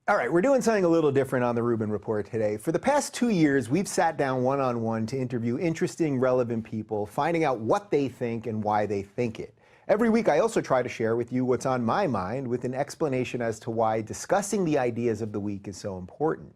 All right, we're doing something a little different on the Rubin Report today. For the past 2 years, we've sat down one-on-one to interview interesting, relevant people, finding out what they think and why they think it. Every week, I also try to share with you what's on my mind with an explanation as to why discussing the ideas of the week is so important.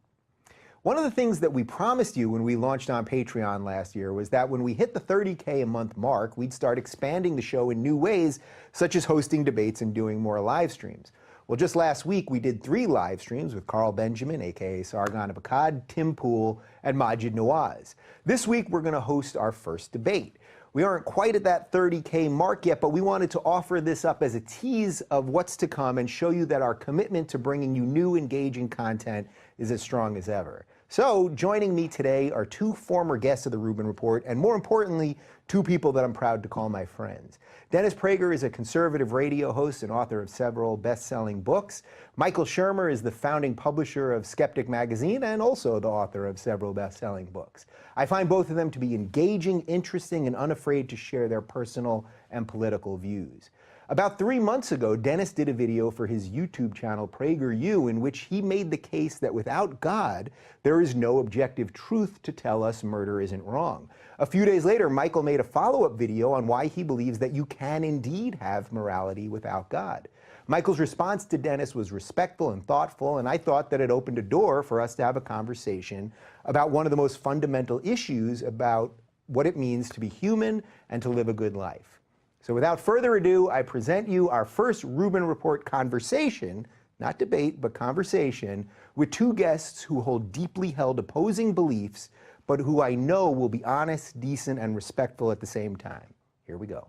One of the things that we promised you when we launched on Patreon last year was that when we hit the 30K a month mark, we'd start expanding the show in new ways, such as hosting debates and doing more live streams. Well, just last week, we did 3 live streams with Carl Benjamin, a.k.a. Sargon of Akkad, Tim Pool, and Majid Nawaz. This week, we're going to host our first debate. We aren't quite at that 30K mark yet, but we wanted to offer this up as a tease of what's to come and show you that our commitment to bringing you new, engaging content is as strong as ever. So, joining me today are 2 former guests of the Rubin Report, and more importantly, 2 people that I'm proud to call my friends. Dennis Prager is a conservative radio host and author of several best-selling books. Michael Shermer is the founding publisher of Skeptic magazine and also the author of several best-selling books. I find both of them to be engaging, interesting, and unafraid to share their personal and political views. About 3 months ago, Dennis did a video for his YouTube channel, PragerU, in which he made the case that without God, there is no objective truth to tell us murder isn't wrong. A few days later, Michael made a follow-up video on why he believes that you can indeed have morality without God. Michael's response to Dennis was respectful and thoughtful, and I thought that it opened a door for us to have a conversation about one of the most fundamental issues about what it means to be human and to live a good life. So without further ado, I present you our first Rubin Report conversation, not debate, but conversation, with 2 guests who hold deeply held opposing beliefs, but who I know will be honest, decent, and respectful at the same time. Here we go.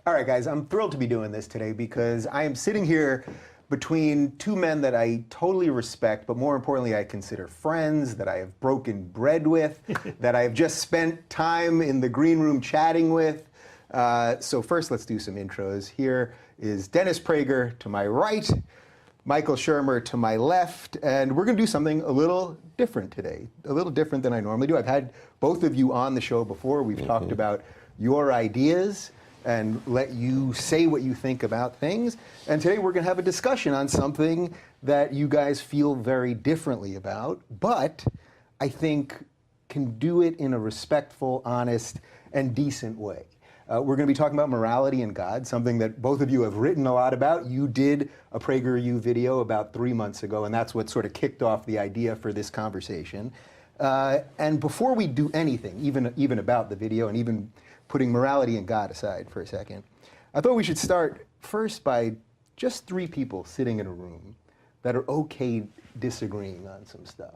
All right, guys, I'm thrilled to be doing this today because I am sitting here between 2 men that I totally respect, but more importantly, I consider friends, that I have broken bread with, that I have just spent time in the green room chatting with. So first, let's do some intros. Here is Dennis Prager to my right, Michael Shermer to my left, and we're going to do something a little different today, a little different than I normally do. I've had both of you on the show before. We've talked about your ideas and let you say what you think about things. And today we're going to have a discussion on something that you guys feel very differently about, but I think can do it in a respectful, honest, and decent way. We're going to be talking about morality and God, something that both of you have written a lot about. You did a PragerU video about 3 months ago, and that's what sort of kicked off the idea for this conversation. And before we do anything, even about the video and even putting morality and God aside for a second, I thought we should start first by just 3 people sitting in a room that are okay disagreeing on some stuff.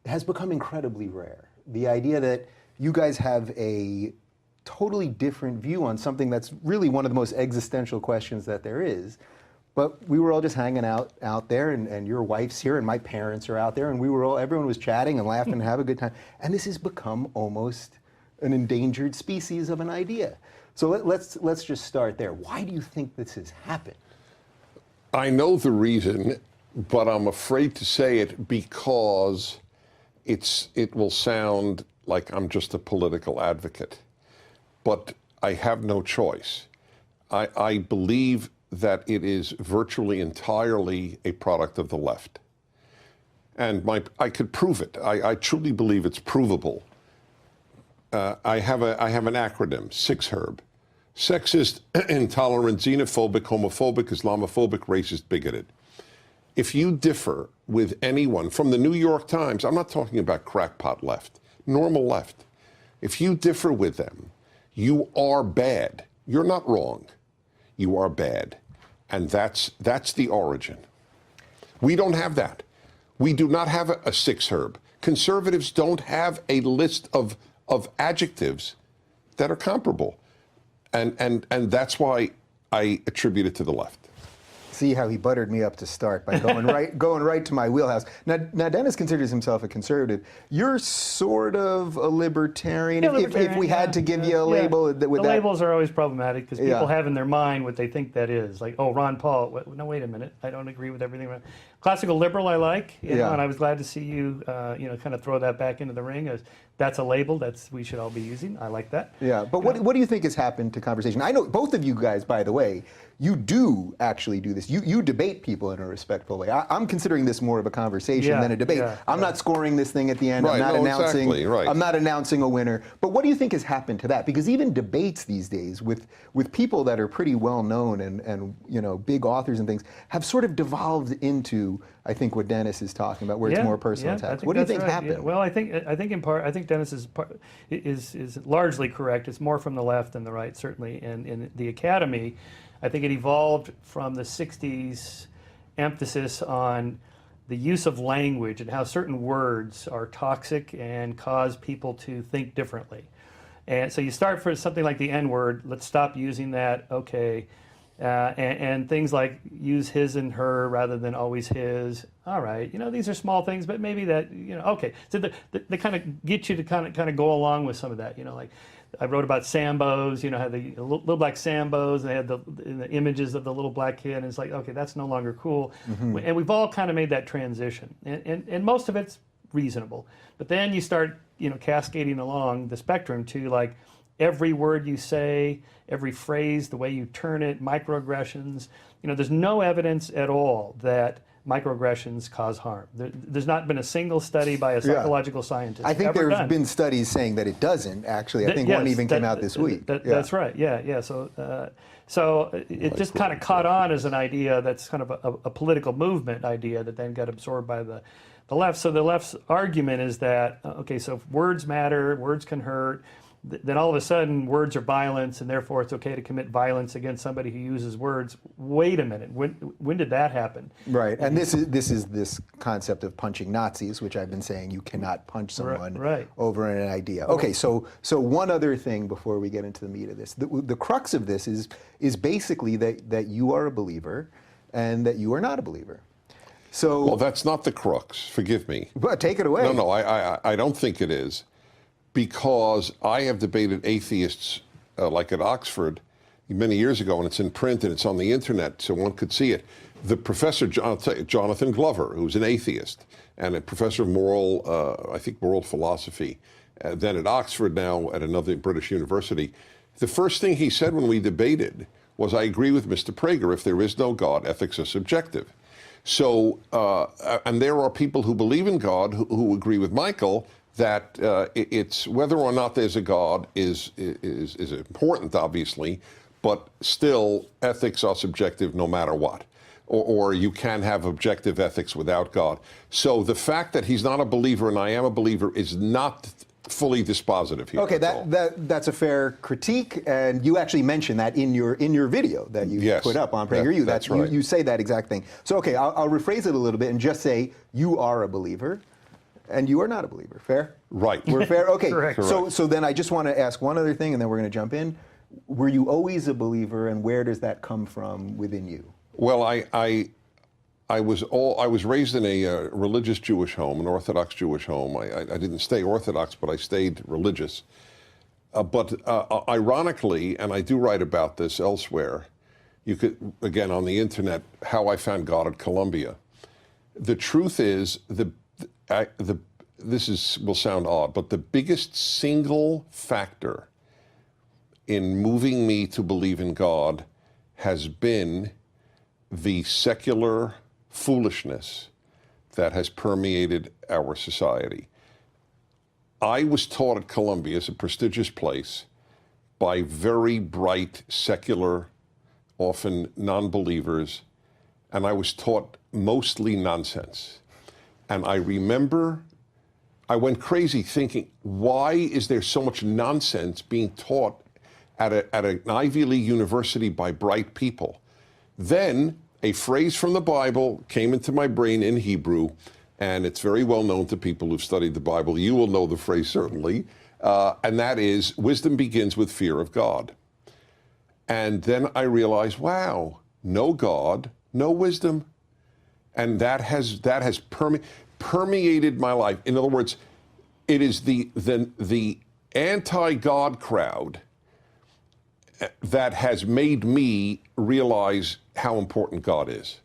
It has become incredibly rare. The idea that you guys have a totally different view on something that's really one of the most existential questions that there is. But we were all just hanging out there, and your wife's here, and my parents are out there, and everyone was chatting and laughing and having a good time. And this has become almost an endangered species of an idea. So let's just start there. Why do you think this has happened? I know the reason, but I'm afraid to say it because it will sound like I'm just a political advocate. But I have no choice. I believe that it is virtually entirely a product of the left. And I could prove it. I truly believe it's provable. I have an acronym, SIXHERB. Sexist, intolerant, xenophobic, homophobic, Islamophobic, racist, bigoted. If you differ with anyone from the New York Times, I'm not talking about crackpot left, normal left. If you differ with them, you are bad. You're not wrong. You are bad. And that's the origin. We don't have that. We do not have a SIXHERB. Conservatives don't have a list of adjectives that are comparable. And that's why I attribute it to the left. See how he buttered me up to start by going right to my wheelhouse. Now Dennis considers himself a conservative. You're sort of a libertarian, if we had to give you a label. The labels are always problematic because people have in their mind what they think that is. Like, oh, Ron Paul. No, wait a minute. I don't agree with everything. classical liberal I like, you know, Yeah. and I was glad to see you, kind of throw that back into the ring. That's a label we should all be using. I like that. Yeah, but what do you think has happened to conversation? I know both of you guys, by the way, you do actually do this. You debate people in a respectful way. I'm considering this more of a conversation Yeah, than a debate. yeah, I'm not scoring this thing at the end. Right, I'm not no, announcing. exactly, right. I'm not announcing a winner. But what do you think has happened to that? Because even debates these days with people that are pretty well known and you know, big authors and things have sort of devolved into, I think, what Dennis is talking about, where it's more personal attacks. What do you think happened? Yeah. Well, I think in part, I think Dennis is largely correct. It's more from the left than the right, certainly. And in the academy, I think it evolved from the 60s emphasis on the use of language and how certain words are toxic and cause people to think differently. And so you start for something like the N-word, let's stop using that, okay. And things like use his and her rather than always his. All right, you know, these are small things, but maybe that, you know, okay. So they kind of get you to kind of go along with some of that, you know, like I wrote about Sambos, you know, had the little black Sambos, and they had the images of the little black kid, and it's like, okay, that's no longer cool. And we've all kind of made that transition, and most of it's reasonable. But then you start, you know, cascading along the spectrum to like every word you say, every phrase, the way you turn it, microaggressions. You know, there's no evidence at all that microaggressions cause harm. There's not been a single study by a psychological scientist. I think ever there's done. been studies saying that it doesn't, actually. I think one even came out this week. That's right, yeah. So it just kind of caught on as an idea that's kind of a political movement idea that then got absorbed by the left. So the left's argument is that, okay, so if words matter, words can hurt, then all of a sudden words are violence, and therefore it's okay to commit violence against somebody who uses words. Wait a minute, when did that happen? Right, and this is this concept of punching Nazis, which I've been saying you cannot punch someone over an idea. Okay, so one other thing before we get into the meat of this. The crux of this is basically that you are a believer and that you are not a believer. So, well, that's not the crux, forgive me. But take it away. No, I don't think it is. Because I have debated atheists like at Oxford many years ago, and it's in print and it's on the internet, so one could see it. The professor, Jonathan Glover, who's an atheist and a professor of moral philosophy, then at Oxford, now at another British university, the first thing he said when we debated was, I agree with Mr. Prager, if there is no God, ethics are subjective. So, and there are people who believe in God who agree with Michael that it's whether or not there's a God is important, obviously, but still ethics are subjective no matter what. Or you can have objective ethics without God. So the fact that he's not a believer and I am a believer is not fully dispositive here. Okay, that's a fair critique, and you actually mentioned that in your video that you put up on PragerU. That's right. You say that exact thing. So okay, I'll rephrase it a little bit and just say you are a believer. And you are not a believer. Fair? Right. We're fair? Okay. Correct. So then I just want to ask one other thing, and then we're going to jump in. Were you always a believer, and where does that come from within you? Well, I was raised in a religious Jewish home, an Orthodox Jewish home. I didn't stay Orthodox, but I stayed religious. But ironically, and I do write about this elsewhere, you could, again, on the internet, how I found God at Columbia. The truth is, will sound odd, but the biggest single factor in moving me to believe in God has been the secular foolishness that has permeated our society. I was taught at Columbia, it's a prestigious place, by very bright, secular, often non-believers, and I was taught mostly nonsense. And I remember I went crazy thinking, why is there so much nonsense being taught at an Ivy League university by bright people? Then a phrase from the Bible came into my brain in Hebrew, and it's very well known to people who've studied the Bible. You will know the phrase certainly, and that is, wisdom begins with fear of God. And then I realized, wow, no God, no wisdom. And that has permeated my life. In other words, it is the anti-God crowd that has made me realize how important God is.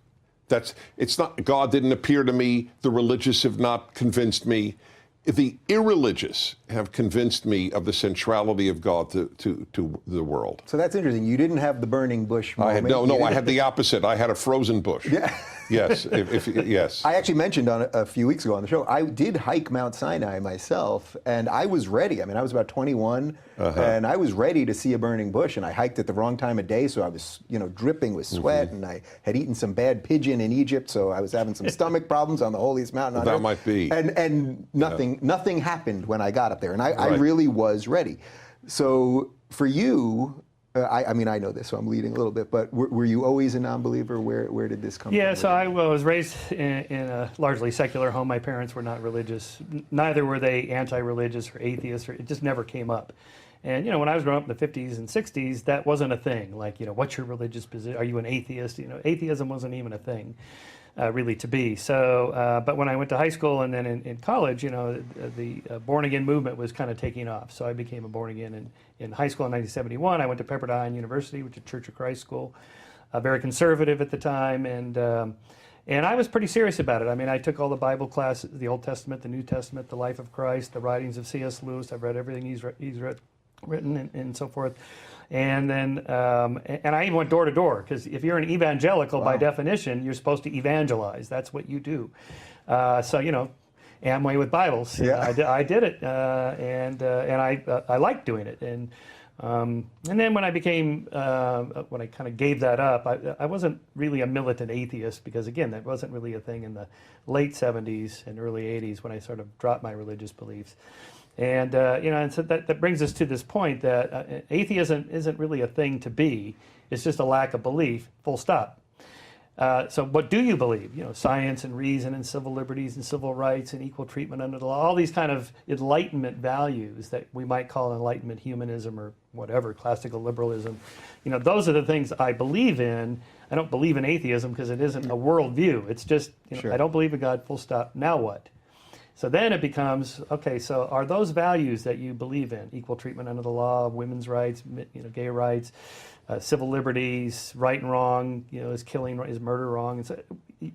It's not, God didn't appear to me, the religious have not convinced me. The irreligious have convinced me of the centrality of God to the world. So that's interesting. You didn't have the burning bush moment. I had the opposite. I had a frozen bush. Yeah. Yes, yes. I actually mentioned a few weeks ago on the show, I did hike Mount Sinai myself, and I was ready. I mean, I was about 21, and I was ready to see a burning bush, and I hiked at the wrong time of day, so I was, dripping with sweat, and I had eaten some bad pigeon in Egypt, so I was having some stomach problems on the holiest mountain on earth. That might be. And nothing happened when I got up there, and I really was ready. So for you, I mean, I know this, so I'm leading a little bit, but were you always a non-believer? Where did this come from? Yeah, so I was raised in a largely secular home. My parents were not religious. Neither were they anti-religious or atheists. It just never came up. And, when I was growing up in the 50s and 60s, that wasn't a thing. Like, what's your religious position? Are you an atheist? Atheism wasn't even a thing. Really to be. So, but when I went to high school and then in college, the born-again movement was kind of taking off. So I became a born-again in high school in 1971. I went to Pepperdine University, which is a Church of Christ school, very conservative at the time, and I was pretty serious about it. I mean, I took all the Bible classes, the Old Testament, the New Testament, the life of Christ, the writings of C.S. Lewis. I've read everything he's written and so forth. And then, and I even went door to door, because if you're an evangelical, by definition, you're supposed to evangelize. That's what you do. So, Amway with Bibles. Yeah. I did it, and I liked doing it. And then when I became, when I kind of gave that up, I wasn't really a militant atheist, because again, that wasn't really a thing in the late 70s and early 80s when I sort of dropped my religious beliefs. And, and so that brings us to this point that atheism isn't really a thing to be. It's just a lack of belief, full stop. So what do you believe? Science and reason and civil liberties and civil rights and equal treatment under the law, all these kind of Enlightenment values that we might call Enlightenment humanism or whatever, classical liberalism. Those are the things I believe in. I don't believe in atheism because it isn't a worldview. It's just, Sure. I don't believe in God, full stop. Now what? So then it becomes, okay, so are those values that you believe in, equal treatment under the law, women's rights, gay rights, civil liberties, right and wrong, is murder wrong? And so,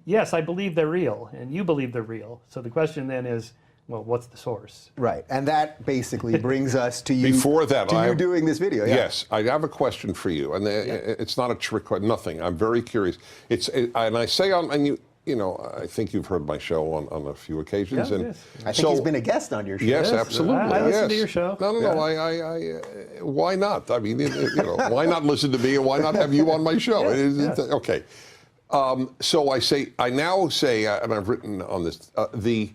yes, I believe they're real, and you believe they're real. So the question then is, well, what's the source? Right, and that basically brings us to you. Before that, you doing this video. Yeah. Yes, I have a question for you, and it's not a trick, nothing. I'm very curious. And I say I think you've heard my show on a few occasions. Yeah, and yes. I think he's been a guest on your show. Yes, absolutely. I listen to your show. No. Why not? I mean, why not listen to me, and why not have you on my show? Yes. Okay. So I now say, and I've written on this, the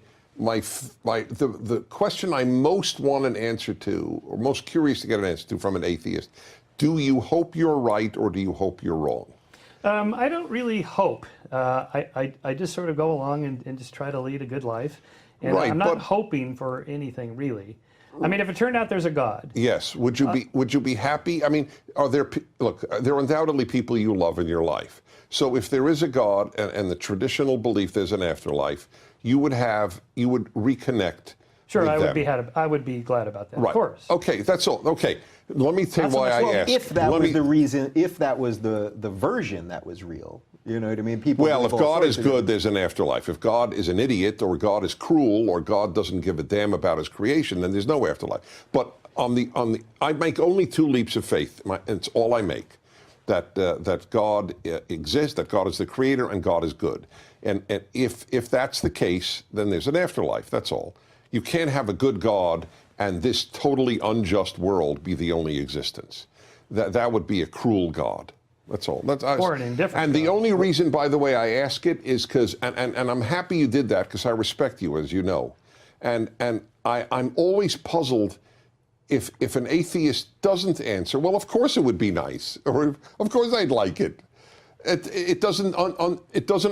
question I most want an answer to, or most curious to get an answer to from an atheist: do you hope you're right, or do you hope you're wrong? I don't really hope. I just sort of go along and just try to lead a good life. And right, I'm not hoping for anything, really. I mean, if it turned out there's a God. Yes. Would you be happy? I mean, there are undoubtedly people you love in your life. So if there is a God and the traditional belief there's an afterlife, you would reconnect. Sure, with I would be glad about that. Right. Of course. Okay, that's all. Okay. Let me tell you why I asked. If that was the reason, if that was the version that was real, you know what I mean? People. Well, if God is good, there's an afterlife. If God is an idiot, or God is cruel, or God doesn't give a damn about His creation, then there's no afterlife. But I make only two leaps of faith. It's all I make. That God exists, that God is the creator, and God is good. And if that's the case, then there's an afterlife. That's all. You can't have a good God and this totally unjust world be the only existence. That would be a cruel God. That's all. Or an indifferent And the God. only reason, by the way, I ask it is because, and I'm happy you did that, because I respect you, as you know. And I'm always puzzled if an atheist doesn't answer, well, of course it would be nice, or of course I'd like it. It doesn't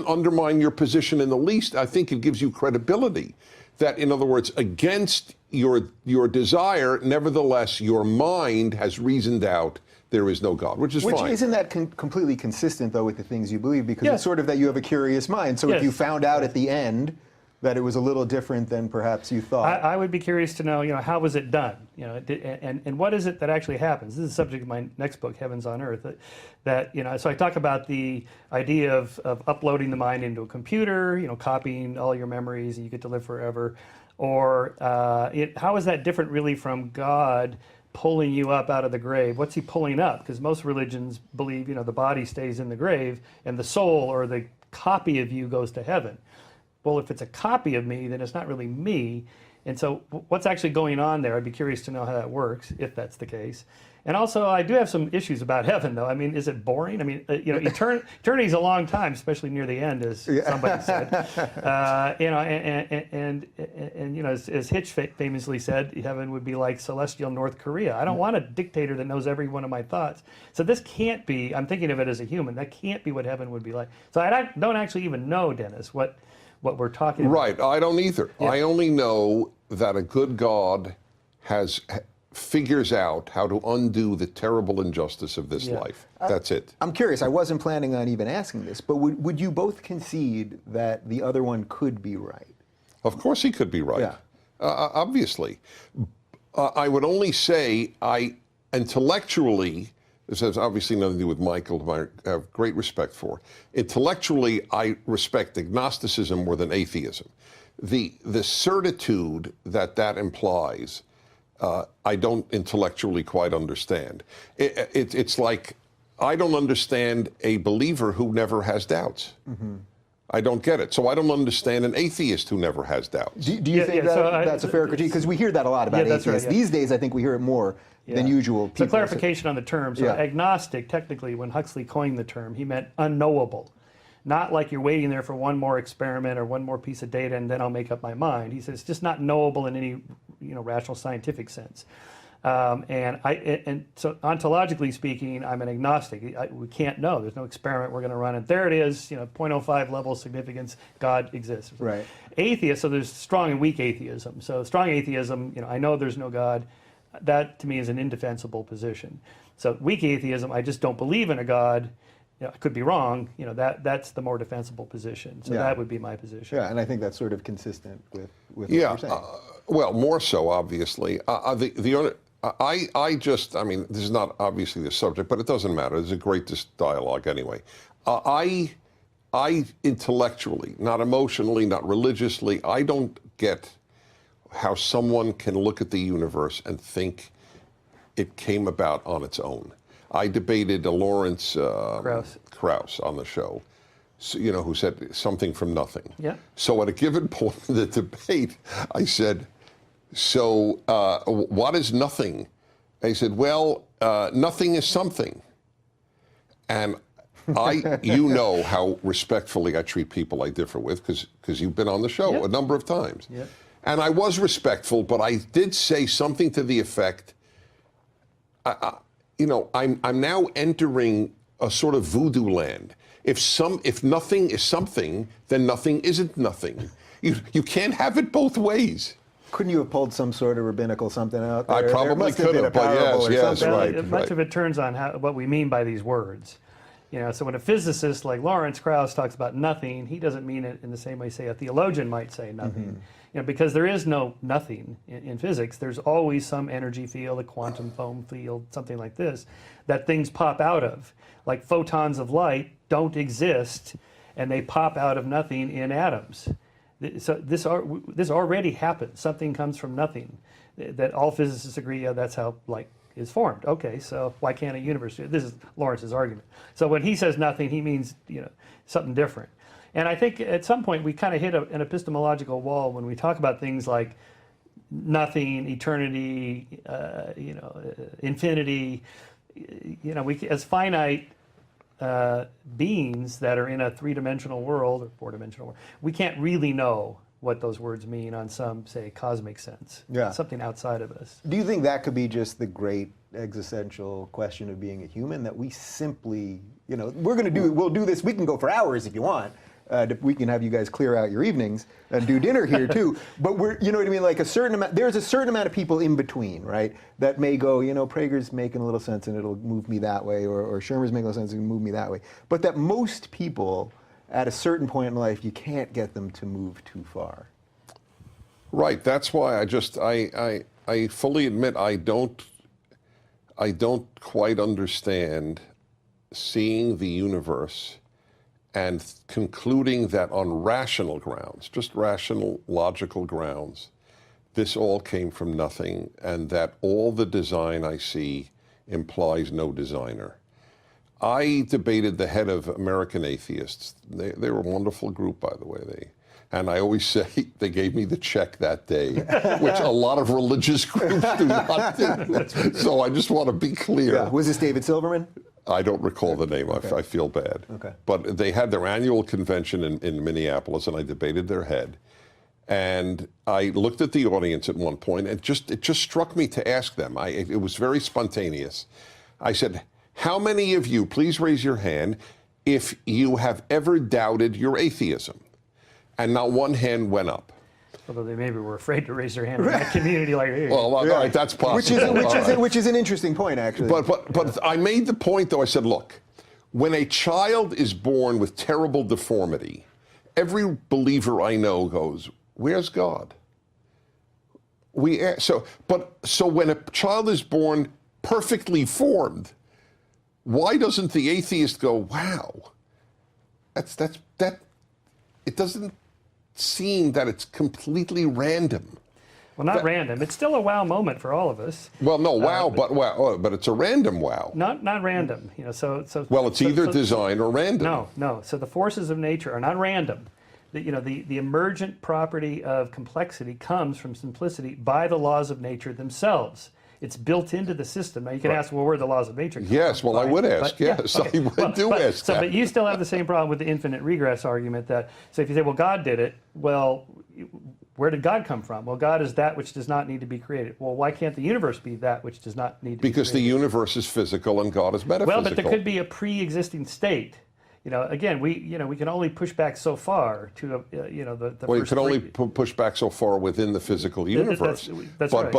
undermine your position in the least. I think it gives you credibility. That, in other words, against your desire, nevertheless, your mind has reasoned out there is no God, which is fine. Isn't that completely consistent, though, with the things you believe? Because Yes. it's sort of that you have a curious mind. So if Yes. you found out at the end that it was a little different than perhaps you thought. I would be curious to know, how was it done? And what is it that actually happens? This is the subject of my next book, Heavens on Earth. So I talk about the idea of uploading the mind into a computer, copying all your memories, and you get to live forever. Or how is that different really from God pulling you up out of the grave? What's he pulling up? Because most religions believe, the body stays in the grave and the soul or the copy of you goes to heaven. Well, if it's a copy of me, then it's not really me. And so what's actually going on there? I'd be curious to know how that works, if that's the case. And also, I do have some issues about heaven, though. I mean, is it boring? I mean, eternity is a long time, especially near the end, as somebody said. As Hitch famously said, heaven would be like celestial North Korea. I don't want a dictator that knows every one of my thoughts. So this can't be, I'm thinking of it as a human, that can't be what heaven would be like. So I don't actually even know, Dennis, what we're talking about. Right, I don't either. Yeah. I only know that a good God figures out how to undo the terrible injustice of this life. That's it. I'm curious, I wasn't planning on even asking this, but would you both concede that the other one could be right? Of course he could be right. Yeah. Obviously. I would only say intellectually, this has obviously nothing to do with Michael, whom I have great respect for. Intellectually, I respect agnosticism more than atheism. The certitude that implies, I don't intellectually quite understand. It's like, I don't understand a believer who never has doubts. Mm-hmm. I don't get it. So I don't understand an atheist who never has doubts. Do you think that's a fair critique? Because we hear that a lot about atheists. Right, These days, I think we hear it more than usual. So clarification on the term. So agnostic, technically, when Huxley coined the term, he meant unknowable. Not like you're waiting there for one more experiment or one more piece of data and then I'll make up my mind. He says it's just not knowable in any rational scientific sense. And so ontologically speaking, I'm an agnostic. We can't know. There's no experiment we're going to run. And there it is, 0.05 level significance, God exists. Right. Atheist, so there's strong and weak atheism. So strong atheism, I know there's no God. That to me is an indefensible position. So weak atheism, I just don't believe in a God. I could be wrong. That's the more defensible position. So that would be my position. Yeah, and I think that's sort of consistent with what you're saying. Well, more so, obviously. I mean, this is not obviously the subject, but it doesn't matter. There's a great dialogue anyway. I intellectually, not emotionally, not religiously, I don't get how someone can look at the universe and think it came about on its own. I debated Lawrence Krauss on the show, who said something from nothing. Yeah. So at a given point in the debate, I said, so what is nothing? He said, well, nothing is something. And you know how respectfully I treat people I differ with, because you've been on the show a number of times. Yep. And I was respectful, but I did say something to the effect, I'm now entering a sort of voodoo land. If nothing is something, then nothing isn't nothing. You can't have it both ways. Couldn't you have pulled some sort of rabbinical something out there? I probably could have, but yes, right. Much of it turns on what we mean by these words. So when a physicist like Lawrence Krauss talks about nothing, he doesn't mean it in the same way, say, a theologian might say nothing. Mm-hmm. Because there is no nothing in physics. There's always some energy field, a quantum foam field, something like this, that things pop out of. Like photons of light don't exist, and they pop out of nothing in atoms. So this already happens. Something comes from nothing. That all physicists agree, that's how light is formed. Okay, so why can't a universe do it? This is Lawrence's argument. So when he says nothing, he means something different. And I think at some point we kind of hit an epistemological wall when we talk about things like nothing, eternity, infinity. We as finite beings that are in a three-dimensional world or four-dimensional world, we can't really know what those words mean on some, say, cosmic sense. Yeah. Something outside of us. Do you think that could be just the great existential question of being a human, that we simply, we'll do this, we can go for hours if you want. We can have you guys clear out your evenings and do dinner here too. But like there's a certain amount of people in between, right? That may go, Prager's making a little sense and it'll move me that way, or Shermer's making a little sense and it'll move me that way. But that most people, at a certain point in life, you can't get them to move too far. Right. That's why I fully admit I don't quite understand seeing the universe and concluding that on rational grounds, just rational, logical grounds, this all came from nothing, and that all the design I see implies no designer. I debated the head of American Atheists. They were a wonderful group, by the way. And I always say they gave me the check that day, which a lot of religious groups do not do. So I just want to be clear. Yeah. Was this David Silverman? I don't recall the name. Okay. I feel bad. Okay. But they had their annual convention in Minneapolis, and I debated their head. And I looked at the audience at one point, and it just struck me to ask them. It was very spontaneous. I said, how many of you, please raise your hand, if you have ever doubted your atheism? And not one hand went up. Although they maybe were afraid to raise their hand in that community like here. Well, all right, that's possible. Which is an interesting point, actually. But I made the point, though. I said, look, when a child is born with terrible deformity, every believer I know goes, where's God? So when a child is born perfectly formed, why doesn't the atheist go, wow, it doesn't seem that it's completely random. Well, not random. It's still a wow moment for all of us. Well, no, wow, but it's a random wow. Not random. Well, it's either design or random. No. So the forces of nature are not random. The emergent property of complexity comes from simplicity by the laws of nature themselves. It's built into the system. Now you can ask, well, where are the laws of nature? Yes, well, I would ask. Yes, I do ask that. But you still have the same problem with the infinite regress argument. So if you say, well, God did it, well, where did God come from? Well, God is that which does not need to be created. Well, why can't the universe be that which does not need to be created? Because the universe is physical and God is metaphysical. Well, but there could be a pre-existing state. Again, we can only push back so far to the well, you can only push back so far within the physical universe. That's right.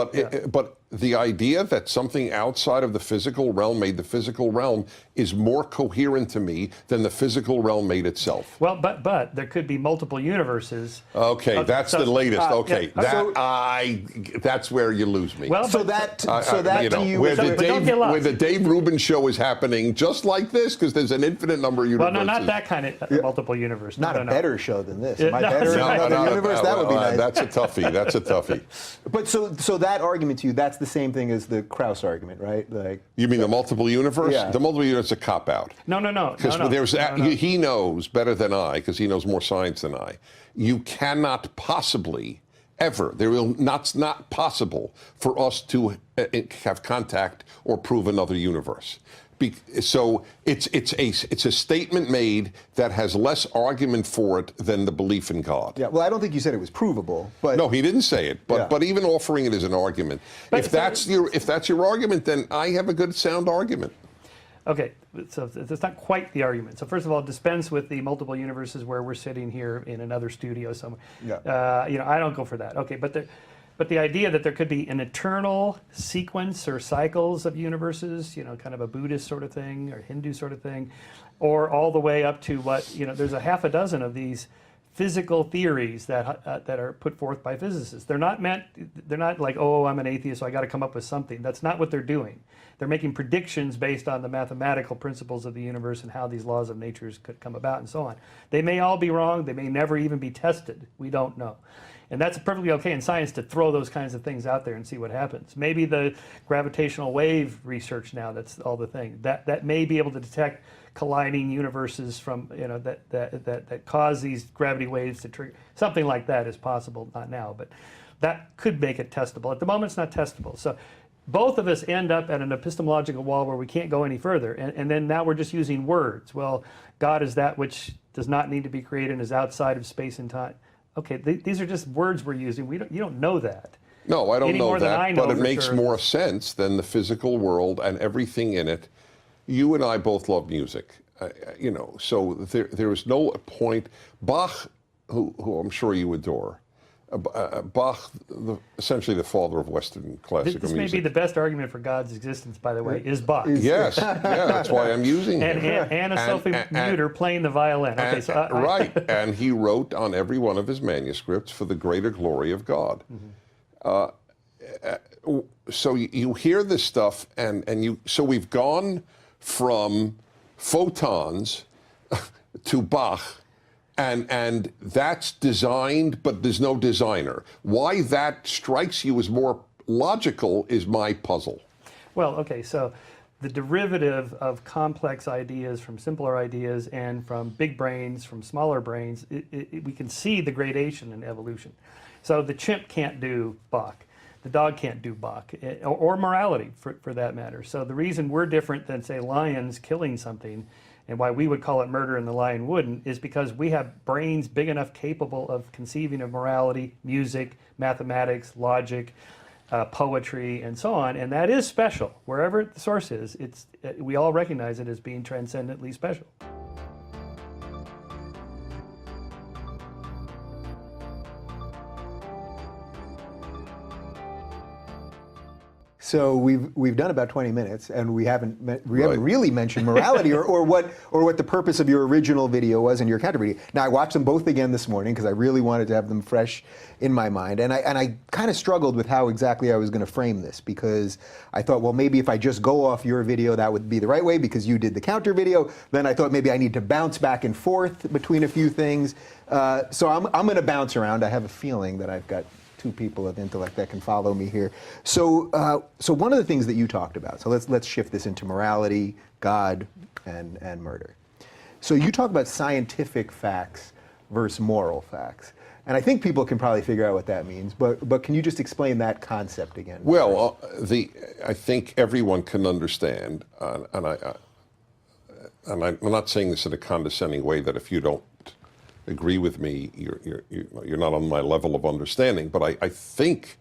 But the idea that something outside of the physical realm made the physical realm is more coherent to me than the physical realm made itself. Well, but there could be multiple universes. Okay, that's the latest. Okay, that's where you lose me. Well, where the Dave Rubin show is happening, just like this, because there's an infinite number of universes. Well, no, not that kind of multiple universe. Not a better show than this. Am I better in another universe? That would be nice. That's a toughie. That's a toughie. But so that argument to you, that's the same thing as the Krauss argument, right? You mean the multiple universe? Yeah. The multiple universe is a cop-out. No. Because he knows better than I, because he knows more science than I. You cannot possibly ever, it's not possible for us to have contact or prove another universe. So it's a statement made that has less argument for it than the belief in God. Yeah. Well, I don't think you said it was provable. But no, he didn't say it. But even offering it as an argument, if that's your argument, then I have a good sound argument. Okay, so that's not quite the argument. So first of all, dispense with the multiple universes where we're sitting here in another studio somewhere. Yeah. I don't go for that. Okay, but the idea that there could be an eternal sequence or cycles of universes, kind of a Buddhist sort of thing or Hindu sort of thing, or all the way up to there's a half a dozen of these physical theories that are put forth by physicists. They're not like, oh, I'm an atheist, so I got to come up with something. That's not what they're doing. They're making predictions based on the mathematical principles of the universe and how these laws of nature could come about and so on. They may all be wrong. They may never even be tested. We don't know. And that's perfectly okay in science to throw those kinds of things out there and see what happens. Maybe the gravitational wave research now, that's all the thing, that may be able to detect colliding universes from, that cause these gravity waves to trigger. Something like that is possible, not now, but that could make it testable. At the moment, it's not testable. So both of us end up at an epistemological wall where we can't go any further. And then now we're just using words. Well, God is that which does not need to be created and is outside of space and time. Okay, these are just words we're using. You don't know that. No, I don't know that, but it makes sure. more sense than the physical world and everything in it. You and I both love music, so there is no point. Bach, who I'm sure you adore, Bach, essentially the father of Western classical This may music. be the best argument for God's existence, by the way, is Bach. Yes, yeah, that's why I'm using him. And Sophie Mutter playing the violin. Okay, And, so right, and he wrote on every one of his manuscripts for the greater glory of God. So you hear this stuff, so we've gone from photons to Bach, and that's designed, but there's no designer. Why that strikes you as more logical is my puzzle. Well, okay, so the derivative of complex ideas from simpler ideas and from big brains from smaller brains, we can see the gradation in evolution. So the chimp can't do Bach. The dog can't do Bach, or morality for that matter. So the reason we're different than, say, lions killing something, and why we would call it murder and the lion wouldn't, is because we have brains big enough capable of conceiving of morality, music, mathematics, logic, poetry, and so on. And that is special. Wherever the source is, we all recognize it as being transcendently special. So we've done about 20 minutes, and we haven't really mentioned morality or what the purpose of your original video was and your counter video. Now I watched them both again this morning because I really wanted to have them fresh in my mind, and I kind of struggled with how exactly I was going to frame this, because I thought, well, maybe if I just go off your video that would be the right way because you did the counter video. Then I thought maybe I need to bounce back and forth between a few things. So I'm going to bounce around. I have a feeling that I've got two people of intellect that can follow me here. So one of the things that you talked about, so let's shift this into morality, God, and murder. So you talk about scientific facts versus moral facts. And I think people can probably figure out what that means, but can you just explain that concept again? Well, I think everyone can understand, and I'm not saying this in a condescending way, that if you don't agree with me, you're not on my level of understanding, but I think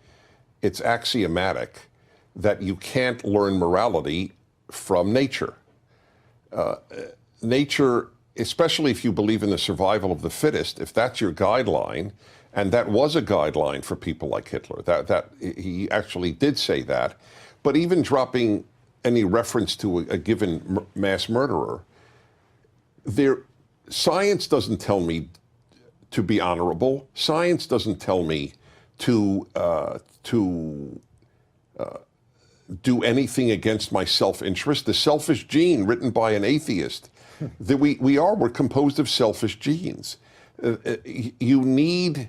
it's axiomatic that you can't learn morality from nature. Nature, especially if you believe in the survival of the fittest, if that's your guideline, and that was a guideline for people like Hitler, that he actually did say that, but even dropping any reference to a given mass murderer, science doesn't tell me to be honorable. Science doesn't tell me to do anything against my self-interest. The selfish gene, written by an atheist, that we're composed of selfish genes. You need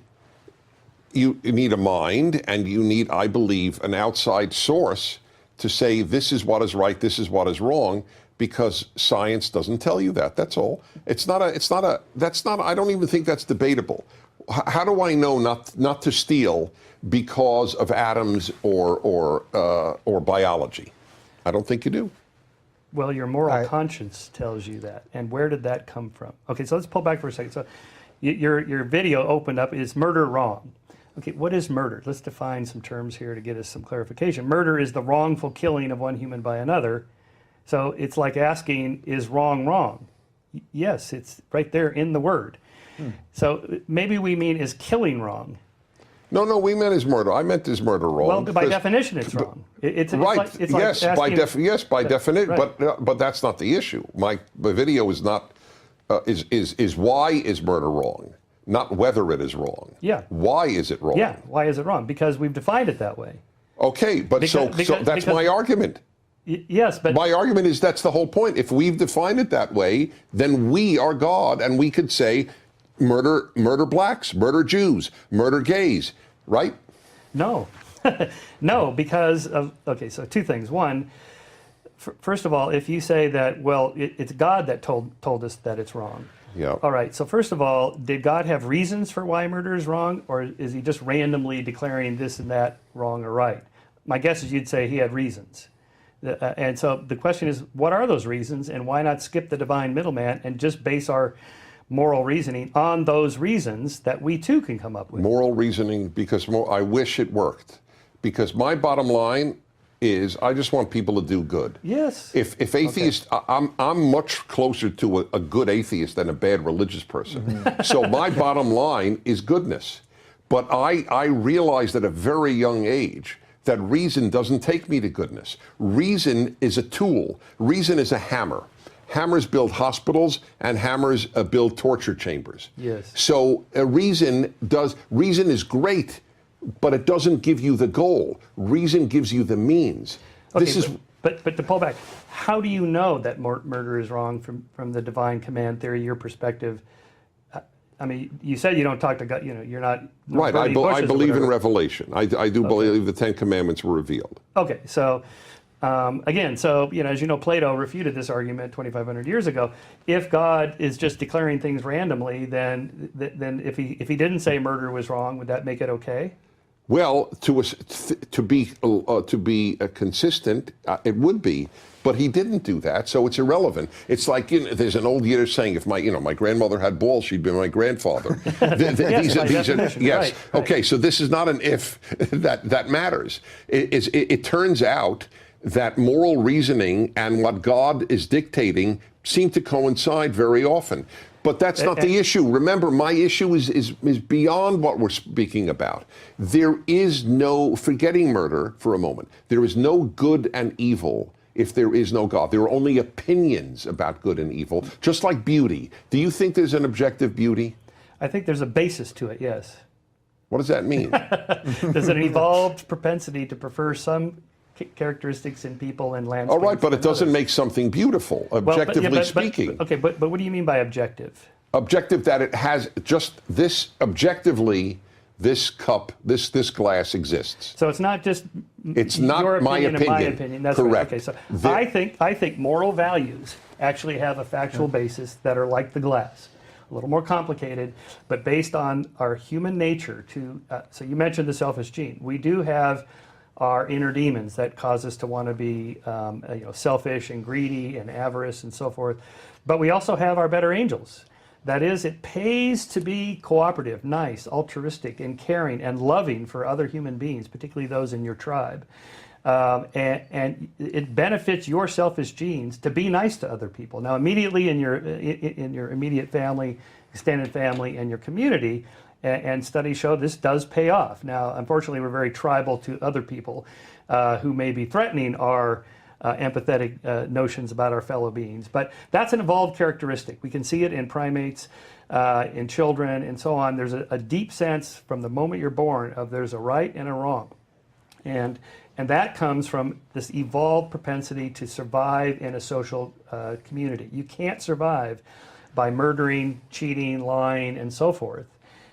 a mind, and you need, I believe, an outside source to say this is what is right, this is what is wrong, because science doesn't tell you that. That's all. I don't even think that's debatable. How do I know not to steal because of atoms or biology? I don't think you do. Well, your moral conscience tells you that. And where did that come from? Okay, so let's pull back for a second. So your video opened up, is murder wrong? Okay, what is murder? Let's define some terms here to get us some clarification. Murder is the wrongful killing of one human by another. So it's like asking, is wrong wrong? Yes, it's right there in the word. So maybe we mean, is killing wrong? No, we meant is murder. I meant is murder wrong. Well, by definition, it's wrong. Yes, by definition. Right. But that's not the issue. My video is not is why is murder wrong, not whether it is wrong. Yeah. Why is it wrong? Yeah. Why is it wrong? Because we've defined it that way. Okay, but so that's my argument. Yes, but my argument is that's the whole point. If we've defined it that way, then we are God, and we could say murder blacks, murder Jews, murder gays, right? No, no, because of, okay, so two things. One, first of all, if you say that, well, it's God that told us that it's wrong. Yeah. All right, so first of all, did God have reasons for why murder is wrong, or is he just randomly declaring this and that wrong or right? My guess is you'd say he had reasons. And so the question is, what are those reasons, and why not skip the divine middleman and just base our moral reasoning on those reasons that we too can come up with? Moral reasoning, because I wish it worked. Because my bottom line is, I just want people to do good. Yes. If atheists, okay. I'm much closer to a good atheist than a bad religious person. So my bottom line is goodness. But I realized at a very young age that reason doesn't take me to goodness. Reason is a tool. Reason is a hammer. Hammers build hospitals, and hammers build torture chambers. Yes. So reason is great, but it doesn't give you the goal. Reason gives you the means. Okay, but to pull back, how do you know that murder is wrong from the divine command theory, your perspective? I mean, you said you don't talk to God, you're not... Right, I believe in revelation. I do believe the Ten Commandments were revealed. Okay, so again, as you know, Plato refuted this argument 2,500 years ago. If God is just declaring things randomly, then if he didn't say murder was wrong, would that make it okay? Well, to be consistent, it would be, but he didn't do that, so it's irrelevant. It's like there's an old Yiddish saying: "If my grandmother had balls, she'd be my grandfather." Yes, yes. Right. Okay, so this is not an if that matters. It turns out that moral reasoning and what God is dictating seem to coincide very often. But that's not the issue. Remember, my issue is beyond what we're speaking about. There is no, forgetting murder for a moment, there is no good and evil if there is no God. There are only opinions about good and evil, just like beauty. Do you think there's an objective beauty? I think there's a basis to it, yes. What does that mean? There's an evolved propensity to prefer some characteristics in people and landscapes. All right, but it doesn't make something beautiful, objectively speaking. Okay, but what do you mean by objective? Objective, that it has just this, objectively, this cup, this glass exists. So it's not just it's not your my opinion opinion. and my opinion. That's correct. Right. Okay, so I think moral values actually have a factual basis that are like the glass. A little more complicated, but based on our human nature so you mentioned the selfish gene. We do have our inner demons that cause us to want to be selfish and greedy and avarice and so forth. But we also have our better angels. That is, it pays to be cooperative, nice, altruistic, and caring and loving for other human beings, particularly those in your tribe. And it benefits your selfish genes to be nice to other people. Now, immediately in your immediate family, extended family, and your community, and studies show this does pay off. Now, unfortunately, we're very tribal to other people who may be threatening our empathetic notions about our fellow beings. But that's an evolved characteristic. We can see it in primates, in children, and so on. There's a deep sense from the moment you're born of there's a right and a wrong. And that comes from this evolved propensity to survive in a social community. You can't survive by murdering, cheating, lying, and so forth.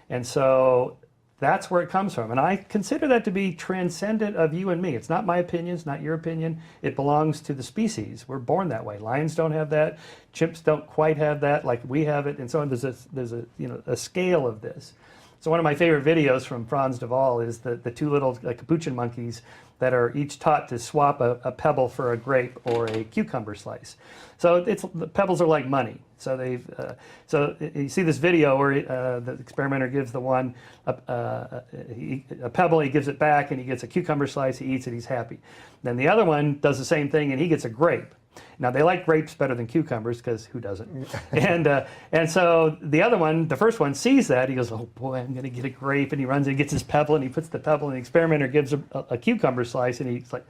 And so that's where it comes from. And I consider that to be transcendent of you and me. It's not my opinion, it's not your opinion. It belongs to the species. We're born that way. Lions don't have that. Chimps don't quite have that like we have it. And so on. There's a scale of this. So one of my favorite videos from Franz de Waal is the two little capuchin monkeys that are each taught to swap a pebble for a grape or a cucumber slice. So the pebbles are like money. So so you see this video where the experimenter gives the one a pebble, he gives it back, and he gets a cucumber slice, he eats it, he's happy. Then the other one does the same thing, and he gets a grape. Now, they like grapes better than cucumbers, because who doesn't? And so the other one, the first one, sees that. He goes, oh, boy, I'm going to get a grape. And he runs and gets his pebble, and he puts the pebble, and the experimenter gives a cucumber slice, and he's like,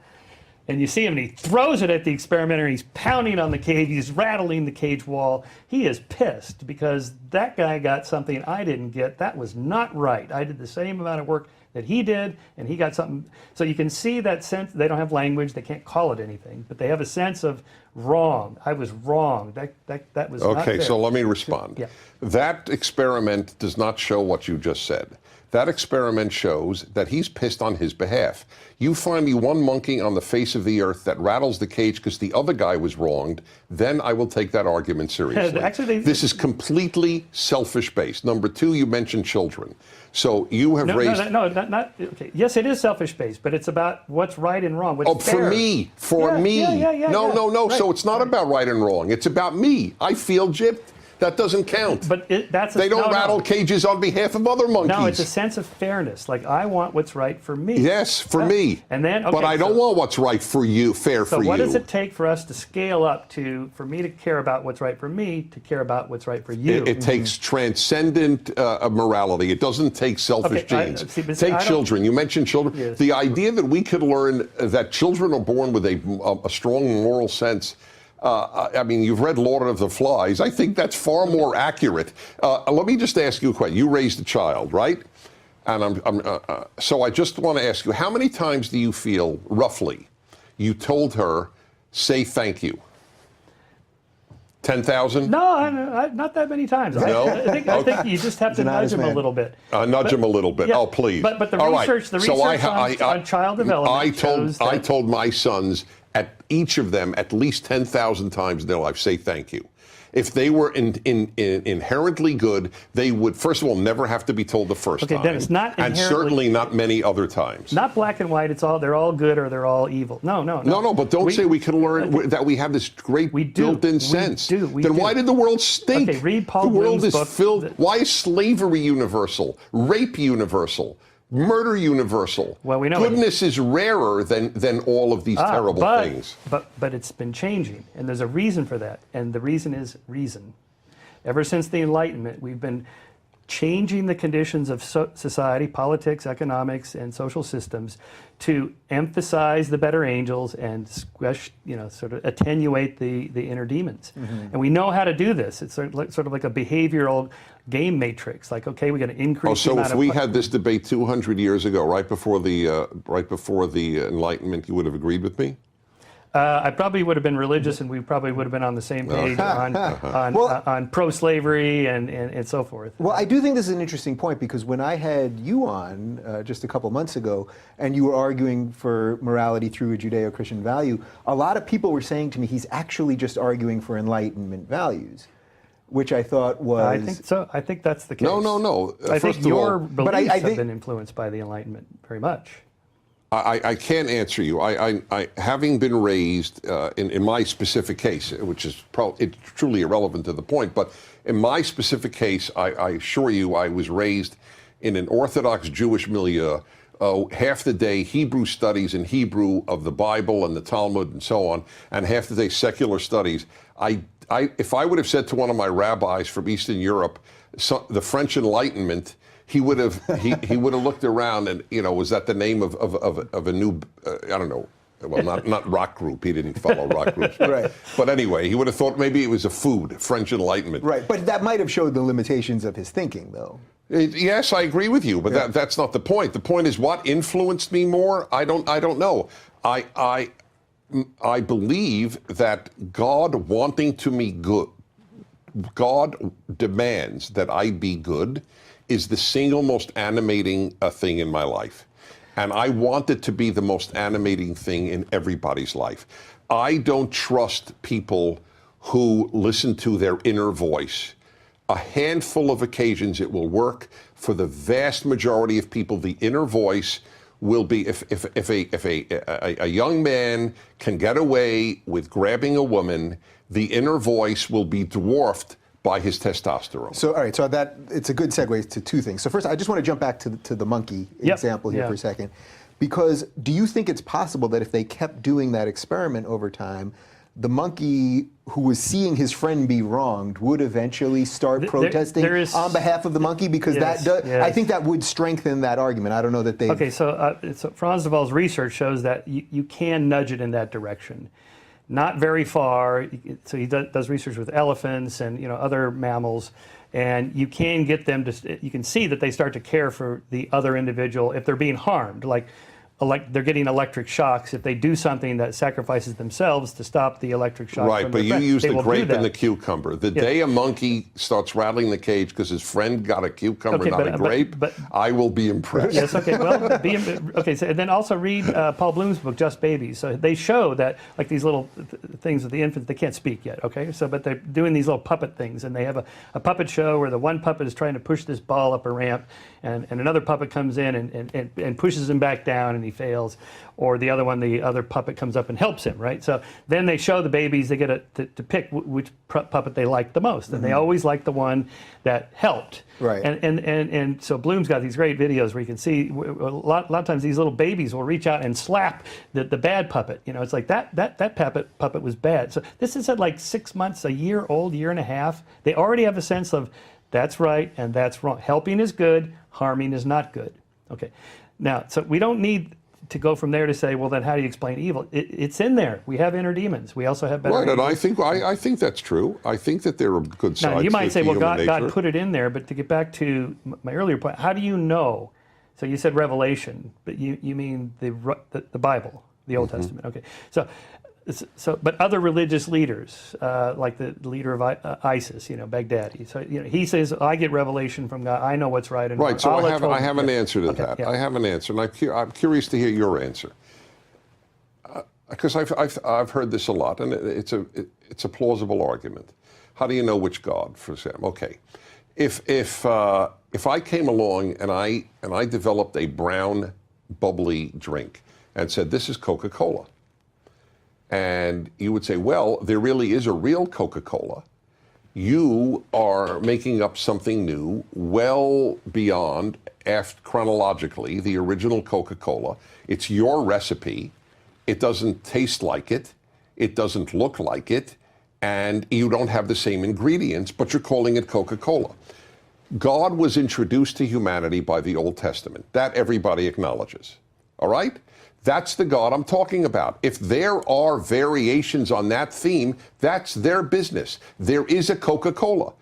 and you see him, and he throws it at the experimenter, and he's pounding on the cage. He's rattling the cage wall. He is pissed because that guy got something I didn't get. That was not right. I did the same amount of work that he did, and he got something. So you can see that sense. They don't have language. They can't call it anything, but they have a sense of wrong. I was wrong. That was not fair. Okay, so let me respond. Yeah. That experiment does not show what you just said. That experiment shows that he's pissed on his behalf. You find me one monkey on the face of the earth that rattles the cage because the other guy was wronged, then I will take that argument seriously. Actually, this is completely selfish-based. Number two, you mentioned children. So you have raised... Not okay. Yes, it is selfish-based, but it's about what's right and wrong. What's fair. For me. Yeah. No. Right. So it's not about right and wrong. It's about me. I feel gypped. That doesn't count. But that's they don't rattle cages on behalf of other monkeys. No, it's a sense of fairness. Like, I want what's right for me. Yes, for me. And then, but I don't want what's right for you, fair for you. So what does it take for us to scale up for me to care about what's right for me, to care about what's right for you? It takes transcendent morality. It doesn't take selfish genes. Take children. You mentioned children. Yes. The idea that we could learn that children are born with a strong moral sense. I mean, you've read Lord of the Flies. I think that's far more accurate. Let me just ask you a question. You raised a child, right? And so I just want to ask you, how many times do you feel, roughly, you told her, say thank you? 10,000? No, not that many times. No? I think you just have to nudge him a little bit. Nudge him a little bit. Yeah, oh, please. But the All research, right. on child development shows that I told my sons, at each of them, at least 10,000 times in their life, say thank you. If they were inherently good, they would, first of all, never have to be told the first time. Dennis, not and certainly not many other times. Not black and white. They're all good or they're all evil. No. But don't say we can learn that we have this great built-in sense. Then why did the world stink? Okay, read Paul The world Bloom's is book. filled. Why is slavery universal? Rape universal? Murder universal? Well, we know goodness is rarer than all of these terrible things. But it's been changing, and there's a reason for that, and the reason is reason. Ever since the Enlightenment, we've been changing the conditions of society, politics, economics, and social systems to emphasize the better angels and sort of attenuate the inner demons. And we know how to do this. It's sort of like a behavioral game matrix. Like, okay, we're going to increase. So if we had this debate 200 years ago, right before the Enlightenment, you would have agreed with me? I probably would have been religious, and we probably would have been on the same page on pro-slavery and so forth. Well, I do think this is an interesting point, because when I had you on just a couple months ago, and you were arguing for morality through a Judeo-Christian value, a lot of people were saying to me, he's actually just arguing for Enlightenment values, which I thought was... I think so. I think that's the case. No. I think your beliefs I think have been influenced by the Enlightenment very much. I can't answer you. I having been raised in my specific case, which is it's truly irrelevant to the point, but in my specific case, I assure you, I was raised in an Orthodox Jewish milieu. Half the day Hebrew studies in Hebrew of the Bible and the Talmud and so on, and half the day secular studies. If I would have said to one of my rabbis from Eastern Europe, the French Enlightenment, he would have looked around and, was that the name of a new I don't know, well, not rock group. He didn't follow rock groups. Right. But anyway, he would have thought maybe it was a food, French Enlightenment. Right, but that might have showed the limitations of his thinking, though. Yes, I agree with you, but that's not the point. The point is, what influenced me more? I don't know. I believe that God wanting to me good, God demands that I be good, is the single most animating thing in my life. And I want it to be the most animating thing in everybody's life. I don't trust people who listen to their inner voice. A handful of occasions it will work. For the vast majority of people, the inner voice will be, if a young man can get away with grabbing a woman, the inner voice will be dwarfed by his testosterone. So, all right, so that it's a good segue to two things. So first, I just want to jump back to the monkey example here for a second. Because do you think it's possible that if they kept doing that experiment over time, the monkey who was seeing his friend be wronged would eventually start protesting on behalf of the monkey? Because I think that would strengthen that argument. I don't know that they... Okay, so Franz de Waal's research shows that you can nudge it in that direction. Not very far. So he does research with elephants and other mammals, and you can get them to. You can see that they start to care for the other individual if they're being harmed, like they're getting electric shocks. If they do something that sacrifices themselves to stop the electric shock. Right, but you use the grape and the cucumber. The day a monkey starts rattling the cage because his friend got a cucumber, not a grape, I will be impressed. Yes, okay. Well, okay. So, and then also read Paul Bloom's book, Just Babies. So they show that, like these little things with the infants, they can't speak yet. Okay, so but they're doing these little puppet things, and they have a puppet show where the one puppet is trying to push this ball up a ramp, and another puppet comes in and pushes him back down, and he fails, or the other one, the other puppet comes up and helps him, right? So then they show the babies, they get to pick which puppet they like the most, and they always like the one that helped. Right. And so Bloom's got these great videos where you can see a lot of times these little babies will reach out and slap the bad puppet. You know, it's like that puppet was bad. So this is at like 6 months, a year old, year and a half. They already have a sense of that's right and that's wrong. Helping is good, harming is not good. Okay. Now, so we don't need to go from there to say, well, then how do you explain evil? It's in there. We have inner demons. We also have better. Right, and angels. I think that's true. I think that there are good sides. Now, you might to say, well, human God nature. put it in there, but to get back to my earlier point, how do you know? So you said Revelation, but you mean the Bible, the Old Testament. Okay, so but other religious leaders, like the leader of ISIS, Baghdadi. So he says, I get revelation from God. I know what's right and wrong. Right. So I have an Yeah. answer to Okay, that. yeah. I have an answer, and I'm curious to hear your answer. Because I've heard this a lot, and it's a plausible argument. How do you know which God, for example? Okay, if I came along and I developed a brown bubbly drink and said this is Coca-Cola, and you would say, well, there really is a real Coca-Cola. You are making up something new, well beyond, chronologically, the original Coca-Cola. It's your recipe. It doesn't taste like it. It doesn't look like it. And you don't have the same ingredients, but you're calling it Coca-Cola. God was introduced to humanity by the Old Testament. That everybody acknowledges. All right? That's the God I'm talking about. If there are variations on that theme, that's their business. There is a Coca-Cola.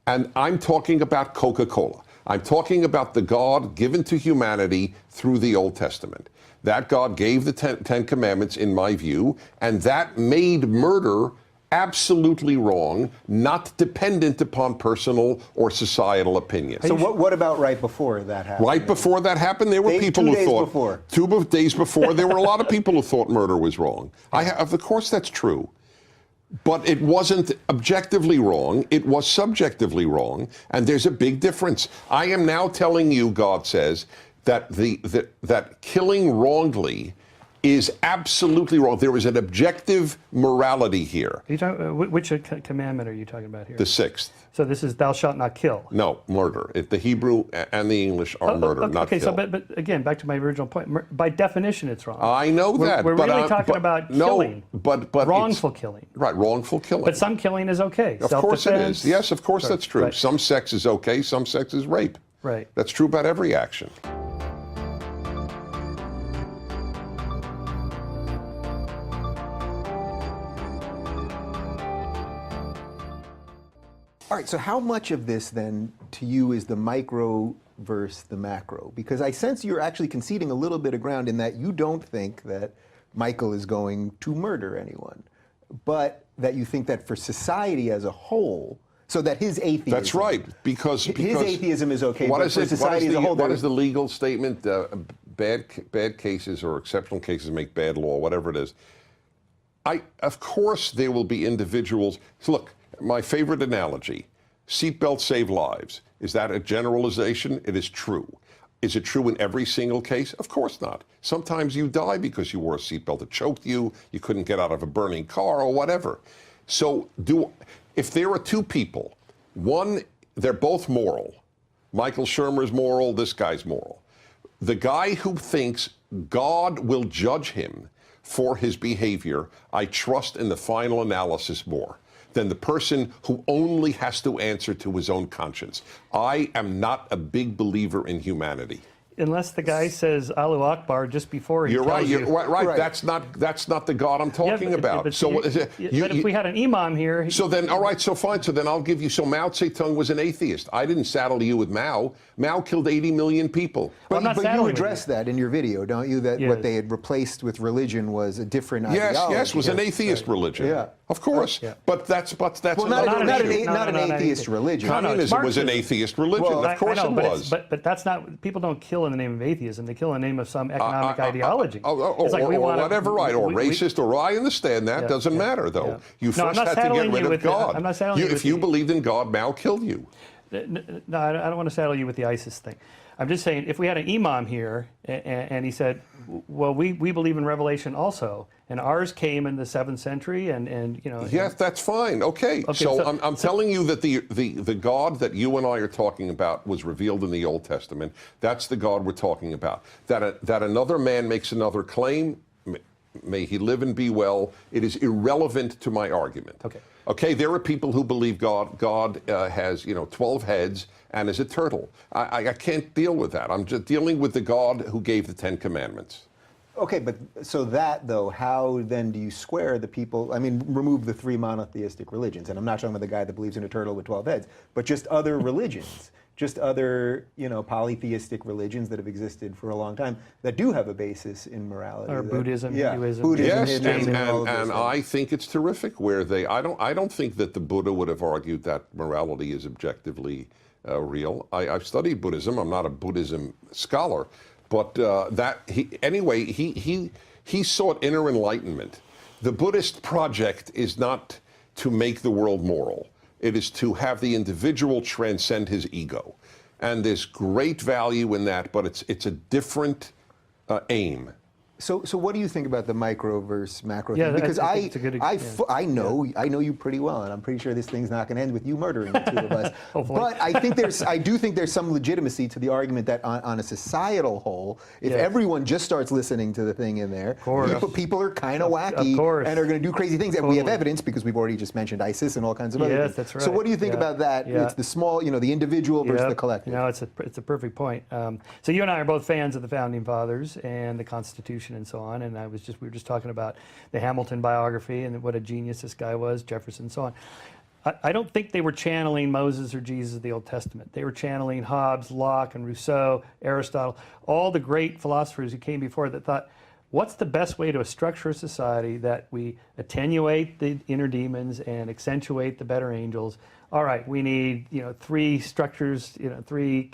And I'm talking about Coca-Cola. I'm talking about the God given to humanity through the Old Testament. That God gave the Ten Commandments, in my view, and that made murder absolutely wrong, not dependent upon personal or societal opinion. So what about right before that happened? Right before that happened, there were people who thought... 2 days before, there were a lot of people who thought murder was wrong. Of course that's true. But it wasn't objectively wrong. It was subjectively wrong. And there's a big difference. I am now telling you, God says, that that killing wrongly is absolutely wrong. There is an objective morality here. Which commandment are you talking about here? The 6th. So this is thou shalt not kill. No, murder. The Hebrew and the English are murder, not kill. Okay, so but again, back to my original point. By definition, it's wrong. I know that. We're really talking about killing. But wrongful killing. Right, wrongful killing. But some killing is okay. Of course it is. Yes, of course that's true. Right. Some sex is okay. Some sex is rape. Right. That's true about every action. All right, so how much of this then to you is the micro versus the macro? Because I sense you're actually conceding a little bit of ground in that you don't think that Michael is going to murder anyone, but that you think that for society as a whole, so that his atheism... That's right, because his atheism is okay, what but is for society as a whole... What is the legal statement? Bad cases or exceptional cases make bad law, whatever it is. Of course there will be individuals... So look, my favorite analogy, seatbelts save lives. Is that a generalization? It is true. Is it true in every single case? Of course not. Sometimes you die because you wore a seatbelt. It choked you, you couldn't get out of a burning car or whatever. So if there are two people, one, they're both moral. Michael Shermer's moral, this guy's moral. The guy who thinks God will judge him for his behavior, I trust in the final analysis more than the person who only has to answer to his own conscience. I am not a big believer in humanity. Unless the guy says Allahu Akbar just before he You're right. tells you. You're right. That's not the God I'm talking about. But So if we had an imam here... So then, all right, so fine. So then I'll give you, so Mao Zedong was an atheist. I didn't saddle you with Mao. Mao killed 80 million people. But you addressed that in your video, don't you? That what they had replaced with religion was a different ideology. Yes, was an atheist religion. Yeah. Of course. Yeah. But that's well, not an atheist religion. Communism was an atheist religion. Well, of course I know, it was. But that's not, people don't kill in the name of atheism. They kill in the name of some economic ideology. Or whatever, right, or racist, or I understand that. Doesn't matter, though. Yeah. You first had to get rid of God. I'm not saddling you if you believed in God, Mao killed you. No, I don't want to saddle you with the ISIS thing. I'm just saying, if we had an imam here and he said, well, we believe in revelation also, and ours came in the 7th century, and you know. Yes, that's fine. Okay. So I'm telling you that the God that you and I are talking about was revealed in the Old Testament. That's the God we're talking about. That another man makes another claim, may he live and be well, it is irrelevant to my argument. Okay. Okay, there are people who believe God has, 12 heads and is a turtle. I can't deal with that. I'm just dealing with the God who gave the 10 Commandments. Okay, but so that, though, how then do you square the people? I mean, remove the 3 monotheistic religions, and I'm not talking about the guy that believes in a turtle with 12 heads, but just other religions, just other, polytheistic religions that have existed for a long time that do have a basis in morality. Or Buddhism, Hinduism. Buddhism, Yes, Hinduism, all of those and things. I think it's terrific where I don't think that the Buddha would have argued that morality is objectively real. I've studied Buddhism. I'm not a Buddhism scholar, but he sought inner enlightenment. The Buddhist project is not to make the world moral. It is to have the individual transcend his ego. And there's great value in that, but it's a different aim. So what do you think about the micro versus macro Yeah, thing? Because I think it's a good- I know you pretty well, and I'm pretty sure this thing's not going to end with you murdering the 2 of us. Hopefully. But I do think there's some legitimacy to the argument that on a societal whole, if Yes. everyone just starts listening to the thing in there, people are kind of wacky course. and are going to do crazy things. And we have Totally. evidence because we've already just mentioned ISIS and all kinds of other Yes, things. that's right. So what do you think Yeah. about that? Yeah. It's the small, the individual versus Yep. the collective. No, it's a perfect point. So you and I are both fans of the Founding Fathers and the Constitution and so on. And we were just talking about the Hamilton biography and what a genius this guy was, Jefferson, and so on. I don't think they were channeling Moses or Jesus of the Old Testament. They were channeling Hobbes, Locke, and Rousseau, Aristotle, all the great philosophers who came before that thought, what's the best way to structure a society that we attenuate the inner demons and accentuate the better angels? All right, we need 3 structures, 3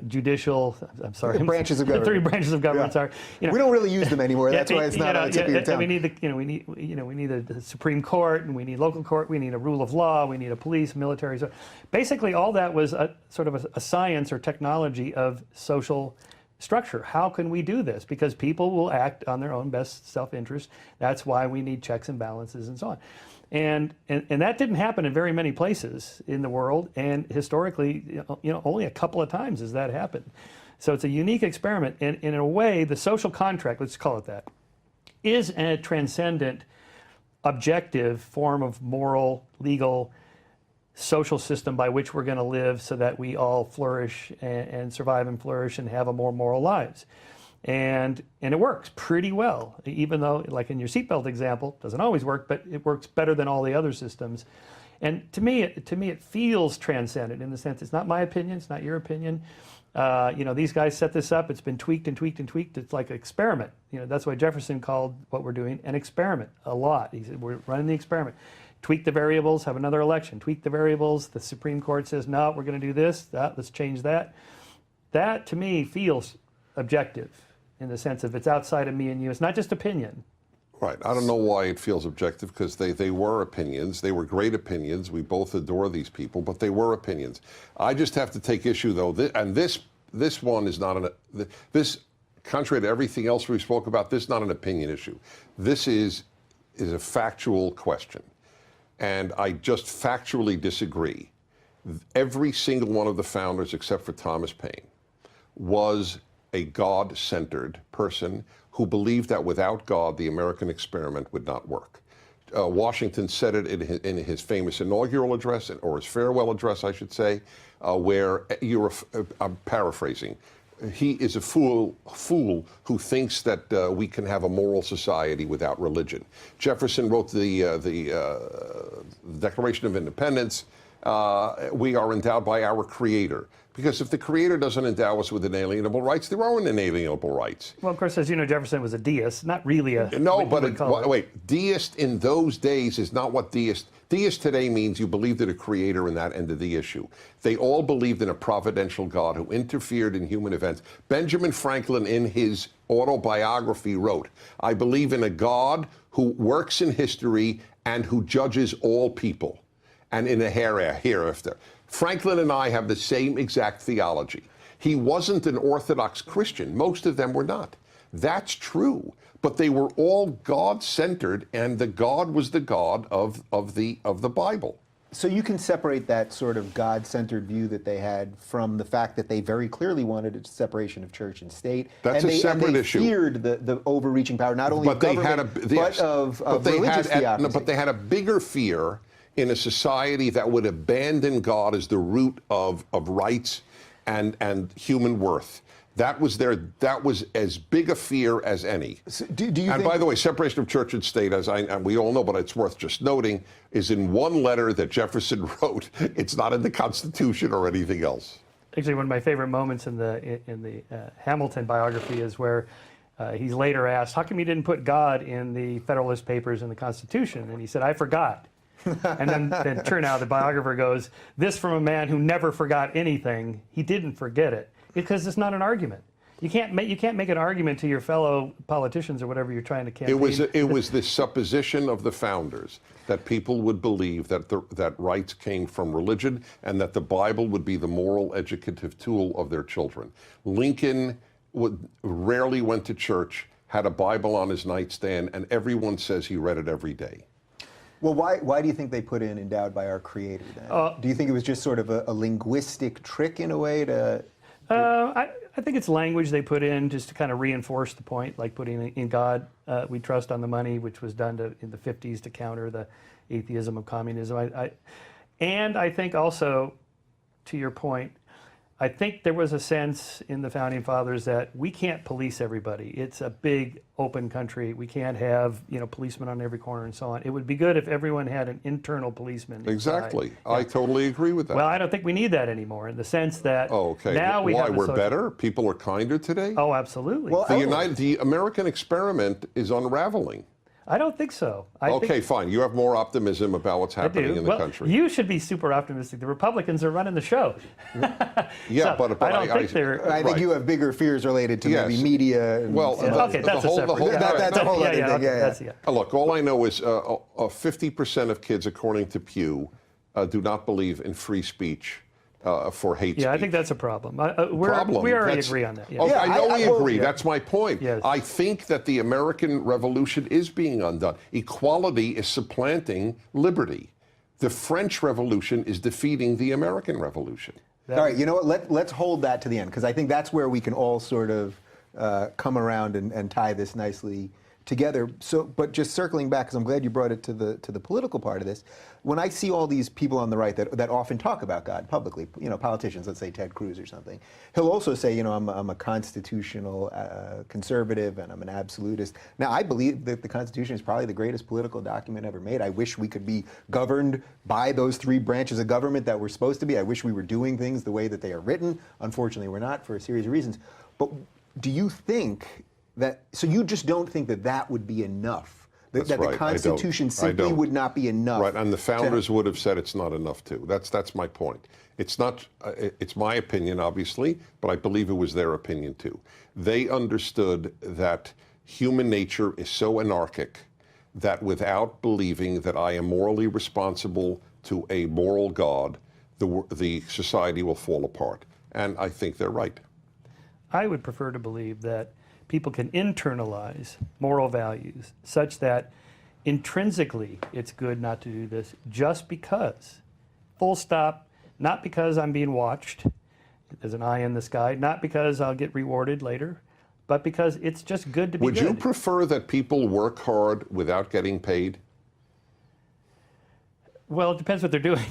judicial. I'm sorry, branches of government. 3 branches of government. Yeah. Sorry, We don't really use them anymore. That's why it's not on the tip of your tongue. We need the Supreme Court, and we need local court. We need a rule of law. We need a police, military. So basically, all that was sort of a science or technology of social structure. How can we do this? Because people will act on their own best self-interest. That's why we need checks and balances and so on. And that didn't happen in very many places in the world, and historically, only a couple of times has that happened. So it's a unique experiment, and in a way, the social contract, let's call it that, is a transcendent, objective form of moral, legal, social system by which we're going to live so that we all flourish and survive and flourish and have a more moral lives. And it works pretty well, even though, like in your seatbelt example, doesn't always work, but it works better than all the other systems. And to me, it feels transcendent in the sense it's not my opinion, it's not your opinion. These guys set this up. It's been tweaked and tweaked and tweaked. It's like an experiment. That's why Jefferson called what we're doing an experiment a lot. He said we're running the experiment. Tweak the variables, have another election. Tweak the variables. The Supreme Court says no, we're going to do this. Let's change that. That to me feels objective, in the sense of it's outside of me and you. It's not just opinion. Right. I don't know why it feels objective, because they were opinions. They were great opinions. We both adore these people, but they were opinions. I just have to take issue, though, this one is not this, contrary to everything else we spoke about, this is not an opinion issue. This is a factual question. And I just factually disagree. Every single one of the founders, except for Thomas Paine, was a God-centered person who believed that without God, the American experiment would not work. Washington said it in his famous inaugural address, or his farewell address, I should say, where I'm paraphrasing. He is a fool who thinks that we can have a moral society without religion. Jefferson wrote the Declaration of Independence. We are endowed by our Creator. Because if the Creator doesn't endow us with inalienable rights, there aren't inalienable rights. Well, of course, as you know, Jefferson was a deist, not really a... No, but wait, deist in those days is not what deist today means. You believed in a Creator, and that ended the issue. They all believed in a providential God who interfered in human events. Benjamin Franklin, in his autobiography, wrote, "I believe in a God who works in history and who judges all people, and in a hereafter." Franklin and I have the same exact theology. He wasn't an Orthodox Christian. Most of them were not. That's true. But they were all God-centered, and the God was the God of the Bible. So you can separate that sort of God-centered view that they had from the fact that they very clearly wanted a separation of church and state. That's a separate issue. They feared the overreaching power, not only of government, but of religious theocracy. But they had a bigger fear in a society that would abandon God as the root of rights and human worth. That was as big a fear as any. So do you and think, by the way, separation of church and state, and we all know, but it's worth just noting, is in one letter that Jefferson wrote. It's not in the Constitution or anything else. Actually, one of my favorite moments in the Hamilton biography is where he's later asked, "How come you didn't put God in the Federalist Papers and the Constitution?" And he said, "I forgot." And then turn out the biographer goes, "This from a man who never forgot anything. He didn't forget it." Because it's not an argument. You can't make an argument to your fellow politicians or whatever you're trying to campaign. It was the supposition of the founders that people would believe that rights came from religion and that the Bible would be the moral educative tool of their children. Lincoln rarely went to church, had a Bible on his nightstand, and everyone says he read it every day. Well, why do you think they put in endowed by our Creator then? Do you think it was just sort of a linguistic trick in a way to... I think it's language they put in just to kind of reinforce the point, like putting in God we trust on the money, which was done in the 50s to counter the atheism of communism. And I think also, to your point, I think there was a sense in the Founding Fathers that we can't police everybody. It's a big, open country. We can't have, policemen on every corner and so on. It would be good if everyone had an internal policeman. Exactly. Yeah. I totally agree with that. Well, I don't think we need that anymore in the sense that now we have we're better? People are kinder today? Oh, absolutely. Well, the American experiment is unraveling. I don't think so. Fine. You have more optimism about what's happening in the country. You should be super optimistic. The Republicans are running the show. Yeah, so but I think you have bigger fears related to maybe media. And well, that's a separate. That's a whole other thing. Look, all I know is 50% of kids, according to Pew, do not believe in free speech. For hate speech. I think that's a problem. We already agree on that. Yeah. Okay, I know we agree. That's my point. Yes. I think that the American Revolution is being undone. Equality is supplanting liberty. The French Revolution is defeating the American Revolution. All right, you know what? Let's hold that to the end, because I think that's where we can all sort of come around and tie this nicely together. So, but just circling back, because I'm glad you brought it to the political part of this. When I see all these people on the right that often talk about God publicly, politicians, let's say Ted Cruz or something, he'll also say, I'm a constitutional conservative and I'm an absolutist. Now, I believe that the Constitution is probably the greatest political document ever made. I wish we could be governed by those three branches of government that we're supposed to be. I wish we were doing things the way that they are written. Unfortunately, we're not, for a series of reasons. But do you think so you just don't think that would be enough? That the Constitution simply would not be enough. Right, and the founders would have said it's not enough too. That's my point. It's not. It's my opinion, obviously, but I believe it was their opinion too. They understood that human nature is so anarchic that without believing that I am morally responsible to a moral God, the society will fall apart. And I think they're right. I would prefer to believe that people can internalize moral values such that intrinsically it's good not to do this just because, full stop, not because I'm being watched, there's an eye in the sky, not because I'll get rewarded later, but because it's just good to be good. Would you prefer that people work hard without getting paid? Well, it depends what they're doing.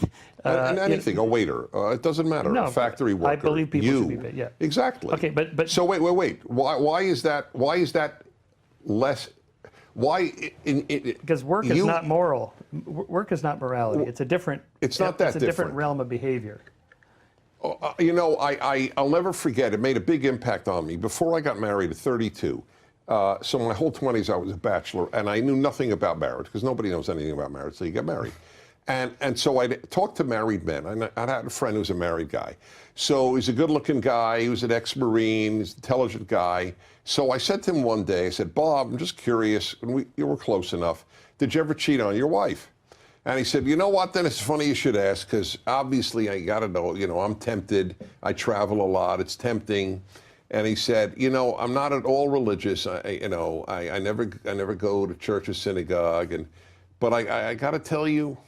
And anything, a waiter, it doesn't matter, a factory worker. I believe people should be paid, yeah. Exactly. Okay, but so wait. Why is that less, because work is not moral. Work is not morality. It's a different, it's not that it's a different realm of behavior. I'll never forget, it made a big impact on me. Before I got married at 32, so my whole 20s I was a bachelor, and I knew nothing about marriage, because nobody knows anything about marriage till you get married. And so I talked to married men. I had a friend who was a married guy. So he's a good-looking guy. He was an ex-Marine. He's an intelligent guy. So I said to him one day, I said, Bob, I'm just curious, and you were close enough, did you ever cheat on your wife? And he said, you know what, then it's funny you should ask, because obviously I got to know, I'm tempted. I travel a lot. It's tempting. And he said, I'm not at all religious. I never go to church or synagogue. But I got to tell you,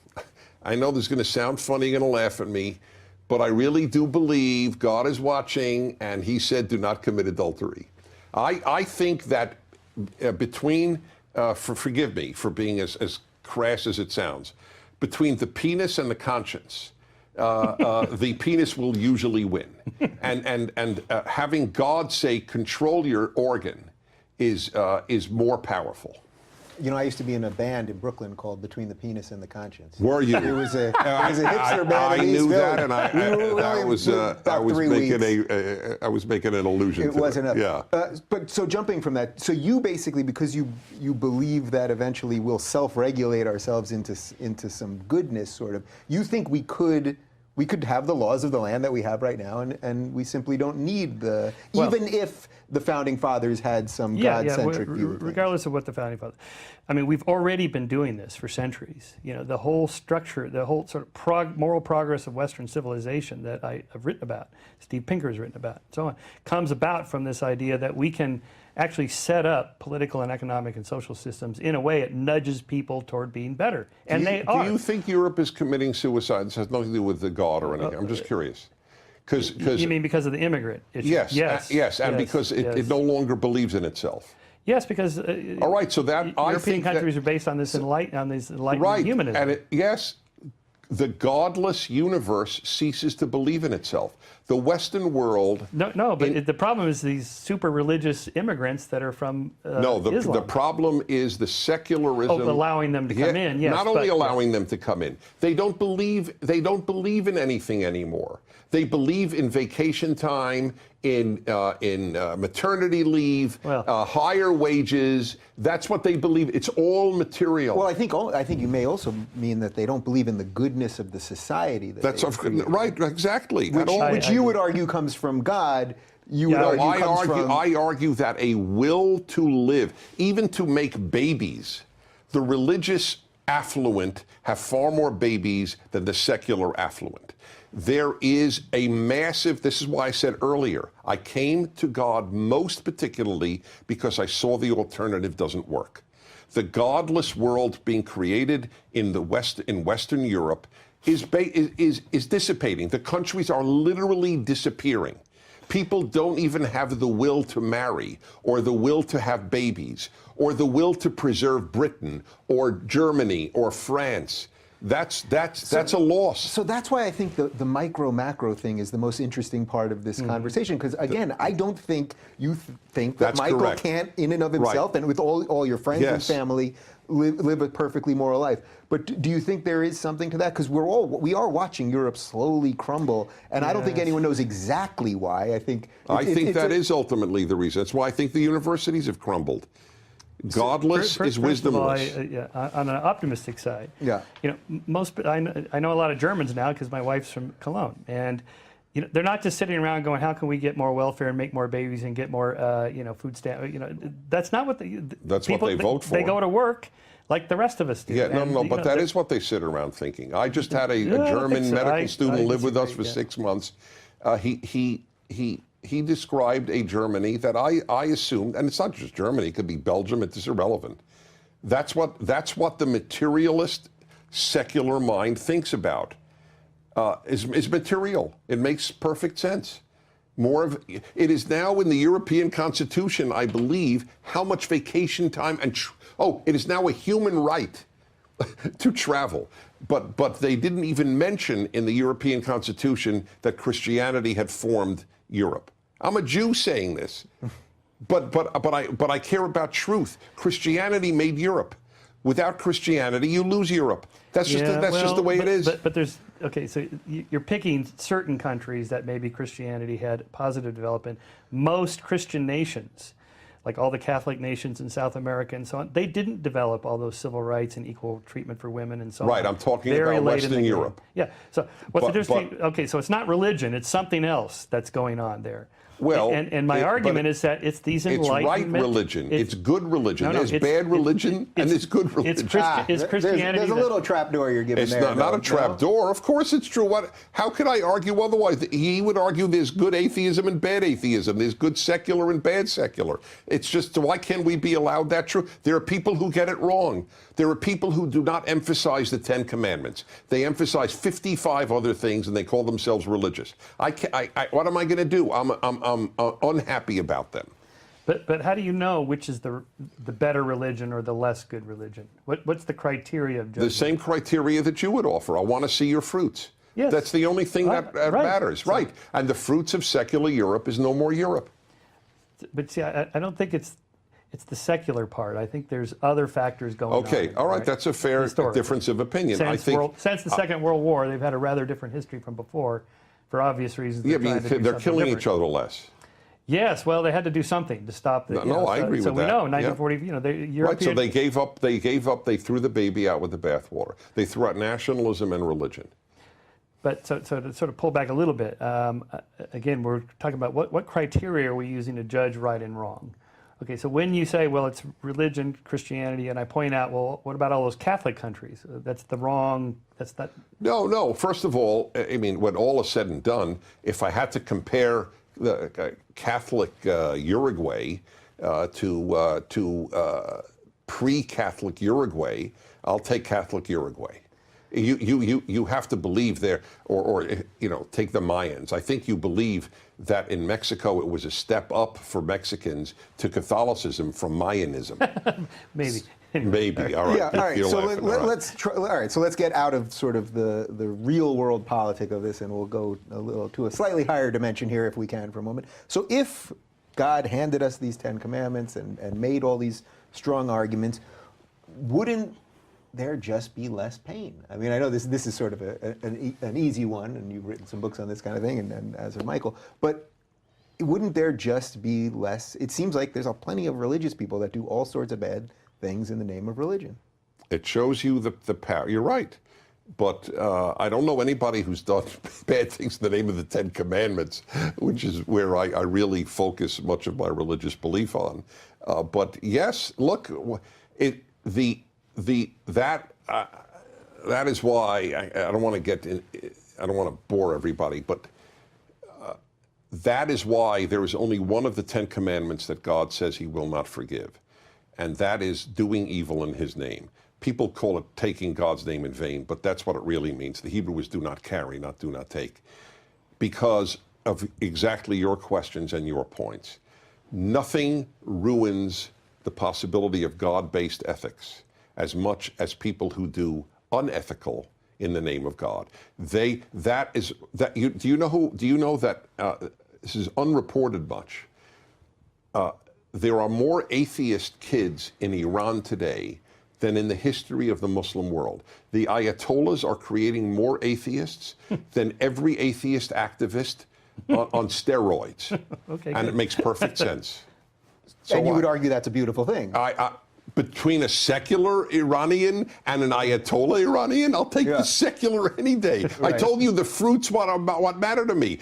I know this is going to sound funny, you're going to laugh at me, but I really do believe God is watching, and he said, do not commit adultery. I think that forgive me for being as crass as it sounds, between the penis and the conscience, the penis will usually win. And having God say, control your organ is more powerful. I used to be in a band in Brooklyn called Between the Penis and the Conscience. Were you? It was a hipster band. I in knew East that, Village. and I was making an allusion. It wasn't it. Yeah. But so jumping from that, so you basically, because you believe that eventually we'll self-regulate ourselves into some goodness, sort of. You think we could have the laws of the land that we have right now, and we simply don't need even if the founding fathers had some God-centric view. Regardless of what the founding fathers, we've already been doing this for centuries. The whole structure, the whole sort of moral progress of Western civilization that I have written about, Steve Pinker has written about, and so on, comes about from this idea that we can actually set up political and economic and social systems in a way it nudges people toward being better. And they are. Do you think Europe is committing suicide? This has nothing to do with the God or anything. I'm just curious. You mean because of the immigrant issue? Yes, and because it no longer believes in itself. Yes, because all right, so that European countries are based on this enlightened humanism. And the godless universe ceases to believe in itself. The Western world... No, but the problem is these super religious immigrants that are from Islam. The problem is the secularism... allowing them to come in, yes. Not only allowing them to come in. They don't believe in anything anymore. They believe in vacation time, in maternity leave, higher wages. That's what they believe. It's all material. Well, I think you may also mean that they don't believe in the goodness of the society. Right, exactly. Which you would argue comes from God. I argue that a will to live, even to make babies, the religious affluent have far more babies than the secular affluent. There is a massive, this is why I said earlier, I came to God most particularly because I saw the alternative doesn't work. The godless world being created in Western Europe is dissipating. The countries are literally disappearing. People don't even have the will to marry, or the will to have babies, or the will to preserve Britain, or Germany, or France. That's a loss. So that's why I think the micro-macro thing is the most interesting part of this conversation. Because again, I don't think you think that Michael can't, in and of himself, and with all your friends and family, live a perfectly moral life. But do you think there is something to that? Because we are watching Europe slowly crumble, and I don't think anyone knows exactly why. I think that is ultimately the reason. That's why I think the universities have crumbled. Godless is wisdomless. On an optimistic side, I know a lot of Germans now because my wife's from Cologne, and they're not just sitting around going, "How can we get more welfare and make more babies and get more food stamps?" That's not what what they vote for. They go to work like the rest of us do. Yeah, but that is what they sit around thinking. I just had a German medical student live with us for 6 months. He described a Germany that I assumed, and it's not just Germany, it could be Belgium, it's irrelevant. That's what the materialist secular mind thinks about, is material. It makes perfect sense. It is now in the European Constitution, I believe, how much vacation time it is now a human right to travel. But they didn't even mention in the European Constitution that Christianity had formed Europe. I'm a Jew saying this, but I care about truth. Christianity made Europe. Without Christianity, you lose Europe. That's just the way it is. But there's so you're picking certain countries that maybe Christianity had positive development. Most Christian nations, like all the Catholic nations in South America and so on, they didn't develop all those civil rights and equal treatment for women and so on. Right, I'm talking about Western Europe. Yeah, so what's the difference? So it's not religion, it's something else that's going on there. Well, and my argument is that it's these it's Enlightenment. right religion. It's good religion. No, no, there's it's- bad religion and there's good religion. It's Christianity. There's a little trapdoor you're giving It's there. not a though, trap no? door. Of course it's true. How could I argue otherwise? He would argue there's good atheism and bad atheism. There's good secular and bad secular. It's just, why can't we be allowed that truth? There are people who get it wrong. There are people who do not emphasize the Ten Commandments. They emphasize 55 other things and they call themselves religious. What am I going to do? I'm unhappy about them. But how do you know which is the better religion or the less good religion? What's the criteria of judgment? The same criteria that you would offer. I want to see your fruits. Yes. That's the only thing that Right. matters. So- Right. And the fruits of secular Europe is no more Europe. But see, I don't think it's the secular part. I think there's other factors going on. Okay, all right, that's a fair Historically. difference of opinion. Since the Second World War, they've had a rather different history from before, for obvious reasons. Yeah, trying but to do they're something killing different. each other less. Yes, well, they had to do something to stop the. No, I agree so with we that. know, Yeah. 1940. European. Right, so they gave up. They threw the baby out with the bathwater. They threw out nationalism and religion. But so to sort of pull back a little bit, again, we're talking about what criteria are we using to judge right and wrong? Okay, so when you say, well, it's religion, Christianity, and I point out, well, what about all those Catholic countries? That's the wrong, that's not. No. First of all, I mean, when all is said and done, if I had to compare the Catholic Uruguay to pre-Catholic Uruguay, I'll take Catholic Uruguay. You have to believe there, or take the Mayans. I think you believe that in Mexico it was a step up for Mexicans to Catholicism from Mayanism. Maybe. Maybe. All right. Yeah, all right. You're So laughing, all right. let's try. All right. So let's get out of sort of the real world politic of this, and we'll go a little to a slightly higher dimension here, if we can, for a moment. So if God handed us these Ten Commandments and made all these strong arguments, wouldn't there just be less pain? I mean, I know this is sort of an easy one, and you've written some books on this kind of thing, and as have Michael, but wouldn't there just be less? It seems like there's plenty of religious people that do all sorts of bad things in the name of religion. It shows you the power. You're right. But I don't know anybody who's done bad things in the name of the Ten Commandments, which is where I really focus much of my religious belief on. But yes, look, that is why I don't want to get in, I don't want to bore everybody, but that is why there is only one of the Ten Commandments that God says he will not forgive, and that is doing evil in his name. People call it taking God's name in vain, but that's what it really means. The Hebrew is do not carry, not do not take. Because of exactly your questions and your points. Nothing ruins the possibility of God-based ethics as much as people who do unethical in the name of God. Do you know that this is unreported much. There are more atheist kids in Iran today than in the history of the Muslim world. The Ayatollahs are creating more atheists than every atheist activist on steroids. Okay, and good. it makes perfect sense. And you would argue that's a beautiful thing. Between a secular Iranian and an Ayatollah Iranian, I'll take the secular any day. Right. I told you the fruits what matter to me.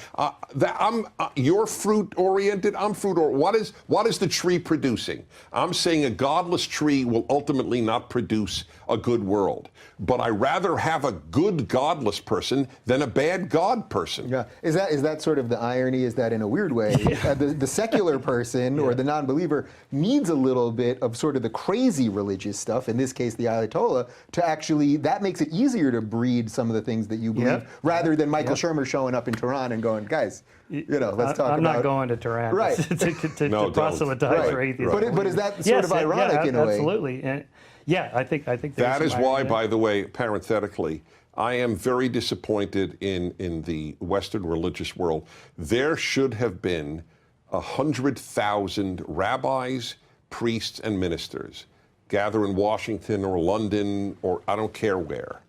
You're fruit oriented. I'm fruit oriented. What is the tree producing? I'm saying a godless tree will ultimately not produce a good world. But I rather have a good godless person than a bad God person. Yeah, is that sort of the irony? Is that in a weird way, the secular person or the non-believer needs a little bit of sort of the crazy religious stuff, in this case the Ayatollah, to actually, that makes it easier to breed some of the things that you believe, rather than Michael Shermer showing up in Tehran and going, guys, let's talk about. I'm not going to Tehran Right. to proselytize for atheism. But is that sort of ironic in a way? Absolutely. And I think there's that is some why, irony. by the way, parenthetically, I am very disappointed in the Western religious world. There should have been 100,000 rabbis, priests, and ministers gather in Washington or London or I don't care where,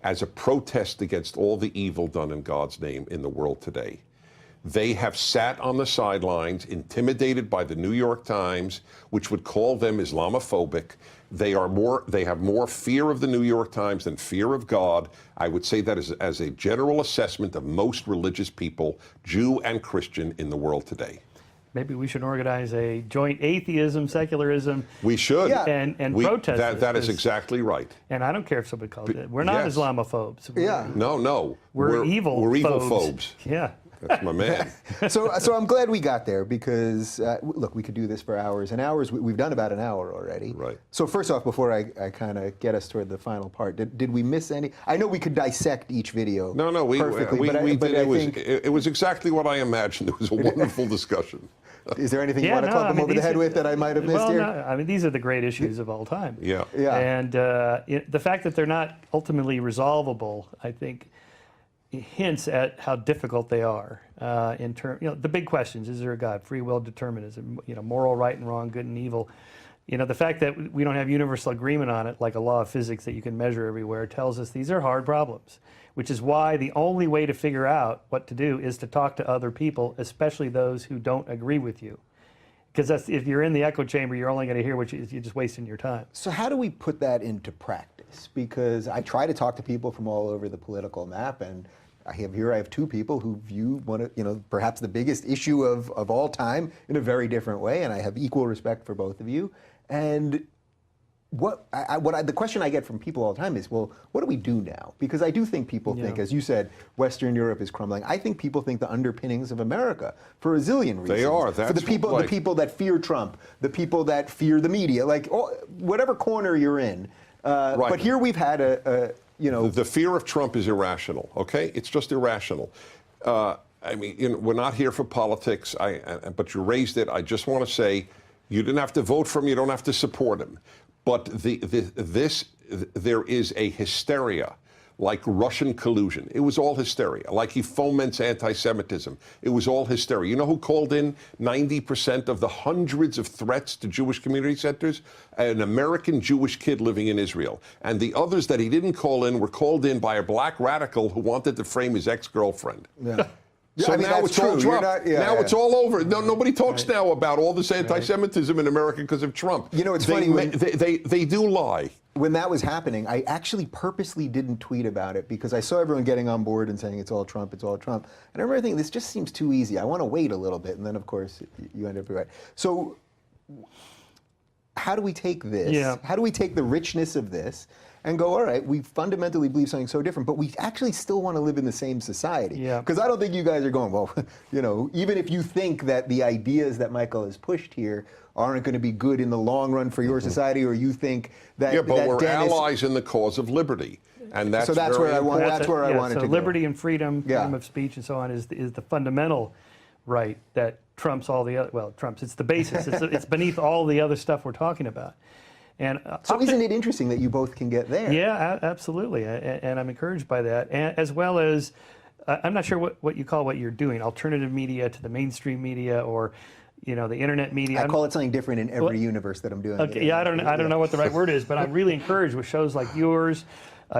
as a protest against all the evil done in God's name in the world today. They have sat on the sidelines, intimidated by the New York Times, which would call them Islamophobic. They have more fear of the New York Times than fear of God. I would say that as a general assessment of most religious people, Jew and Christian, in the world today. Maybe we should organize a joint atheism, secularism. We should. Yeah. And protest that is exactly right. And I don't care if somebody calls it. We're not Yes. Islamophobes. Yeah. No. We're evil. We're evil phobes. phobes. Yeah. That's my man. So I'm glad we got there because, look, we could do this for hours and hours. We've done about an hour already. Right. So first off, before I kind of get us toward the final part, did we miss any? I know we could dissect each video perfectly, it was exactly what I imagined. It was a wonderful discussion. Is there anything you want to club them over the head with that I might have missed here? No, I mean, these are the great issues of all time. Yeah. And the fact that they're not ultimately resolvable, I think, hints at how difficult they are in terms, the big questions: is there a God? Free will, determinism, moral right and wrong, good and evil. The fact that we don't have universal agreement on it, like a law of physics that you can measure everywhere, tells us these are hard problems. Which is why the only way to figure out what to do is to talk to other people, especially those who don't agree with you. Because if you're in the echo chamber, you're only going to hear what you're just wasting your time. So how do we put that into practice? Because I try to talk to people from all over the political map, and I have two people who view perhaps the biggest issue of all time in a very different way, and I have equal respect for both of you. And the question I get from people all the time is, well, what do we do now? Because I do think people think, as you said, Western Europe is crumbling. I think people think the underpinnings of America for a zillion reasons. They are. That's for the people that fear Trump, the people that fear the media, whatever corner you're in. Right. But here we've had The fear of Trump is irrational, okay? It's just irrational. We're not here for politics, but you raised it. I just want to say, you didn't have to vote for him, you don't have to support him. But there is a hysteria, like Russian collusion. It was all hysteria. Like he foments anti-Semitism. It was all hysteria. You know who called in 90% of the hundreds of threats to Jewish community centers? An American Jewish kid living in Israel. And the others that he didn't call in were called in by a black radical who wanted to frame his ex-girlfriend. Yeah. So now it's all Trump. It's all over. No, nobody talks now about all this anti-Semitism in America because of Trump. It's funny. They do lie. When that was happening, I actually purposely didn't tweet about it because I saw everyone getting on board and saying it's all Trump, it's all Trump. And I remember thinking, this just seems too easy. I want to wait a little bit. And then, of course, you end up right. So how do we take this? Yeah. How do we take the richness of this and go, all right, we fundamentally believe something so different, but we actually still want to live in the same society? Yeah. Because I don't think you guys are going, well, even if you think that the ideas that Michael has pushed here aren't going to be good in the long run for your society, or you think that we're allies in the cause of liberty, and that's where I want. That's where I wanted to go. Liberty and freedom of speech and so on is the fundamental right that trumps all the other. Well, trumps. It's the basis. It's beneath all the other stuff we're talking about. And so isn't it interesting that you both can get there? Yeah, absolutely, and I'm encouraged by that, and as well as I'm not sure what you call what you're doing, alternative media to the mainstream media, or the internet media. I call it something different in every universe that I'm doing. Okay, yeah, I don't know what the right word is, but I'm really encouraged with shows like yours,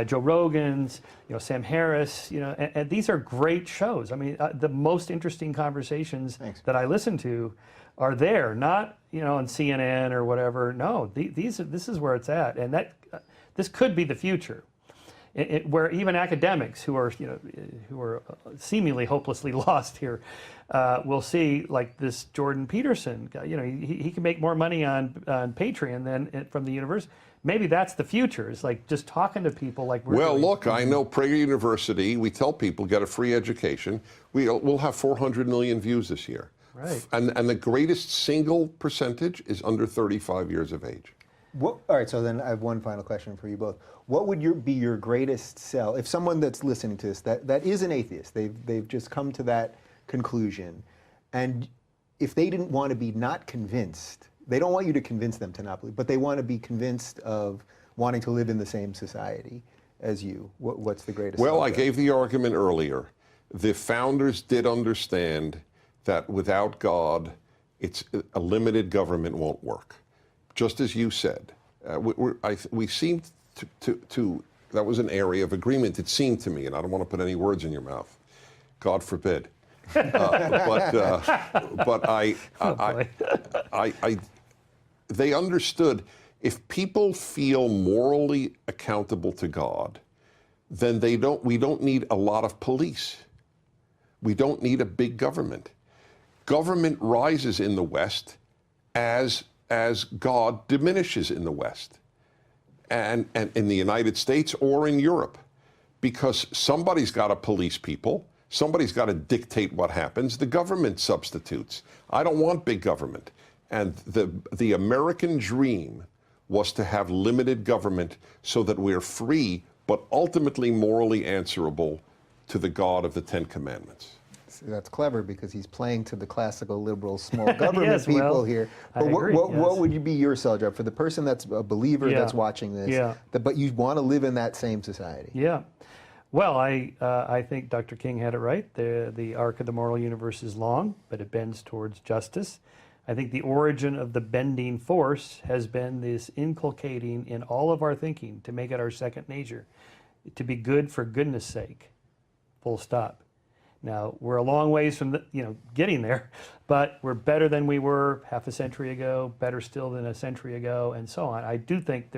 Joe Rogan's, Sam Harris, and these are great shows. I mean, the most interesting conversations that I listen to are there, not on CNN or whatever. No, this is where it's at, and this could be the future, where even academics who are seemingly hopelessly lost here will see, like this Jordan Peterson guy. He can make more money on Patreon than from the university. Maybe that's the future. It's like just talking to people like we're doing. Look, I know Prager University, we tell people get a free education. We'll have 400 million views this year. Right. And the greatest single percentage is under 35 years of age. All right, so then I have one final question for you both. What would be your greatest sell if someone that's listening to this that is an atheist, they've just come to that conclusion, and if they didn't want to be not convinced, they don't want you to convince them to not believe, but they want to be convinced of wanting to live in the same society as you, what's the greatest? Well, I gave the argument earlier. The founders did understand that without God, a limited government won't work. Just as you said, we seemed to that was an area of agreement, it seemed to me, and I don't want to put any words in your mouth, God forbid. They understood if people feel morally accountable to God, then we don't need a lot of police. We don't need a big government. Government rises in the West as God diminishes in the West, and in the United States or in Europe, because somebody's got to police people. Somebody's got to dictate what happens. The government substitutes. I don't want big government. And the American dream was to have limited government so that we're free, but ultimately morally answerable to the God of the Ten Commandments. See, that's clever because he's playing to the classical liberal small government Yes, people well, here. I But agree, what yes. would you be your sell job for the person that's a believer Yeah. that's watching this, Yeah. but you want to live in that same society? Yeah. Well, I think Dr. King had it right. The arc of the moral universe is long, but it bends towards justice. I think the origin of the bending force has been this inculcating in all of our thinking to make it our second nature, to be good for goodness sake, full stop. Now, we're a long ways from getting there, but we're better than we were half a century ago, better still than a century ago, and so on. I do think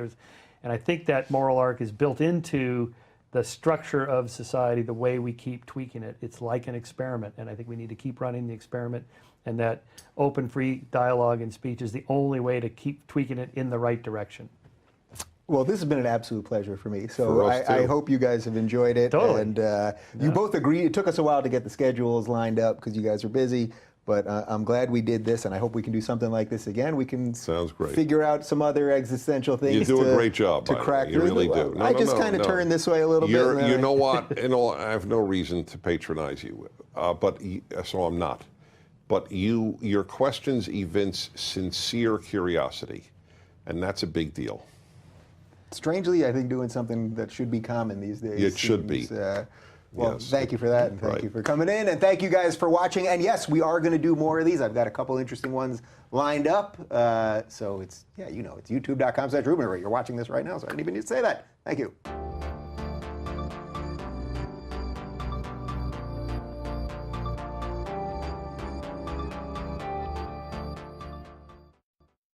I think that moral arc is built into the structure of society, the way we keep tweaking it. It's like an experiment, and I think we need to keep running the experiment, and that open, free dialogue and speech is the only way to keep tweaking it in the right direction. Well, this has been an absolute pleasure for me. So For us, I too. hope you guys have enjoyed it. Totally. And you both agreed. It took us a while to get the schedules lined up because you guys are busy. But I'm glad we did this, and I hope we can do something like this again. We can Sounds great. figure out some other existential things. You do a great job, to by the crack way. You through. really do. I just kind of turn this way a little bit. and then You I- know what? I have no reason to patronize you, so I'm not. But your questions evince sincere curiosity, and that's a big deal. Strangely, I think doing something that should be common these days. It should be. Well, Yes. thank you for that, and thank Right. you for coming in, and thank you guys for watching. And yes, we are going to do more of these. I've got a couple interesting ones lined up. So it's youtube.com/Ruben. You're watching this right now, so I didn't even need to say that. Thank you.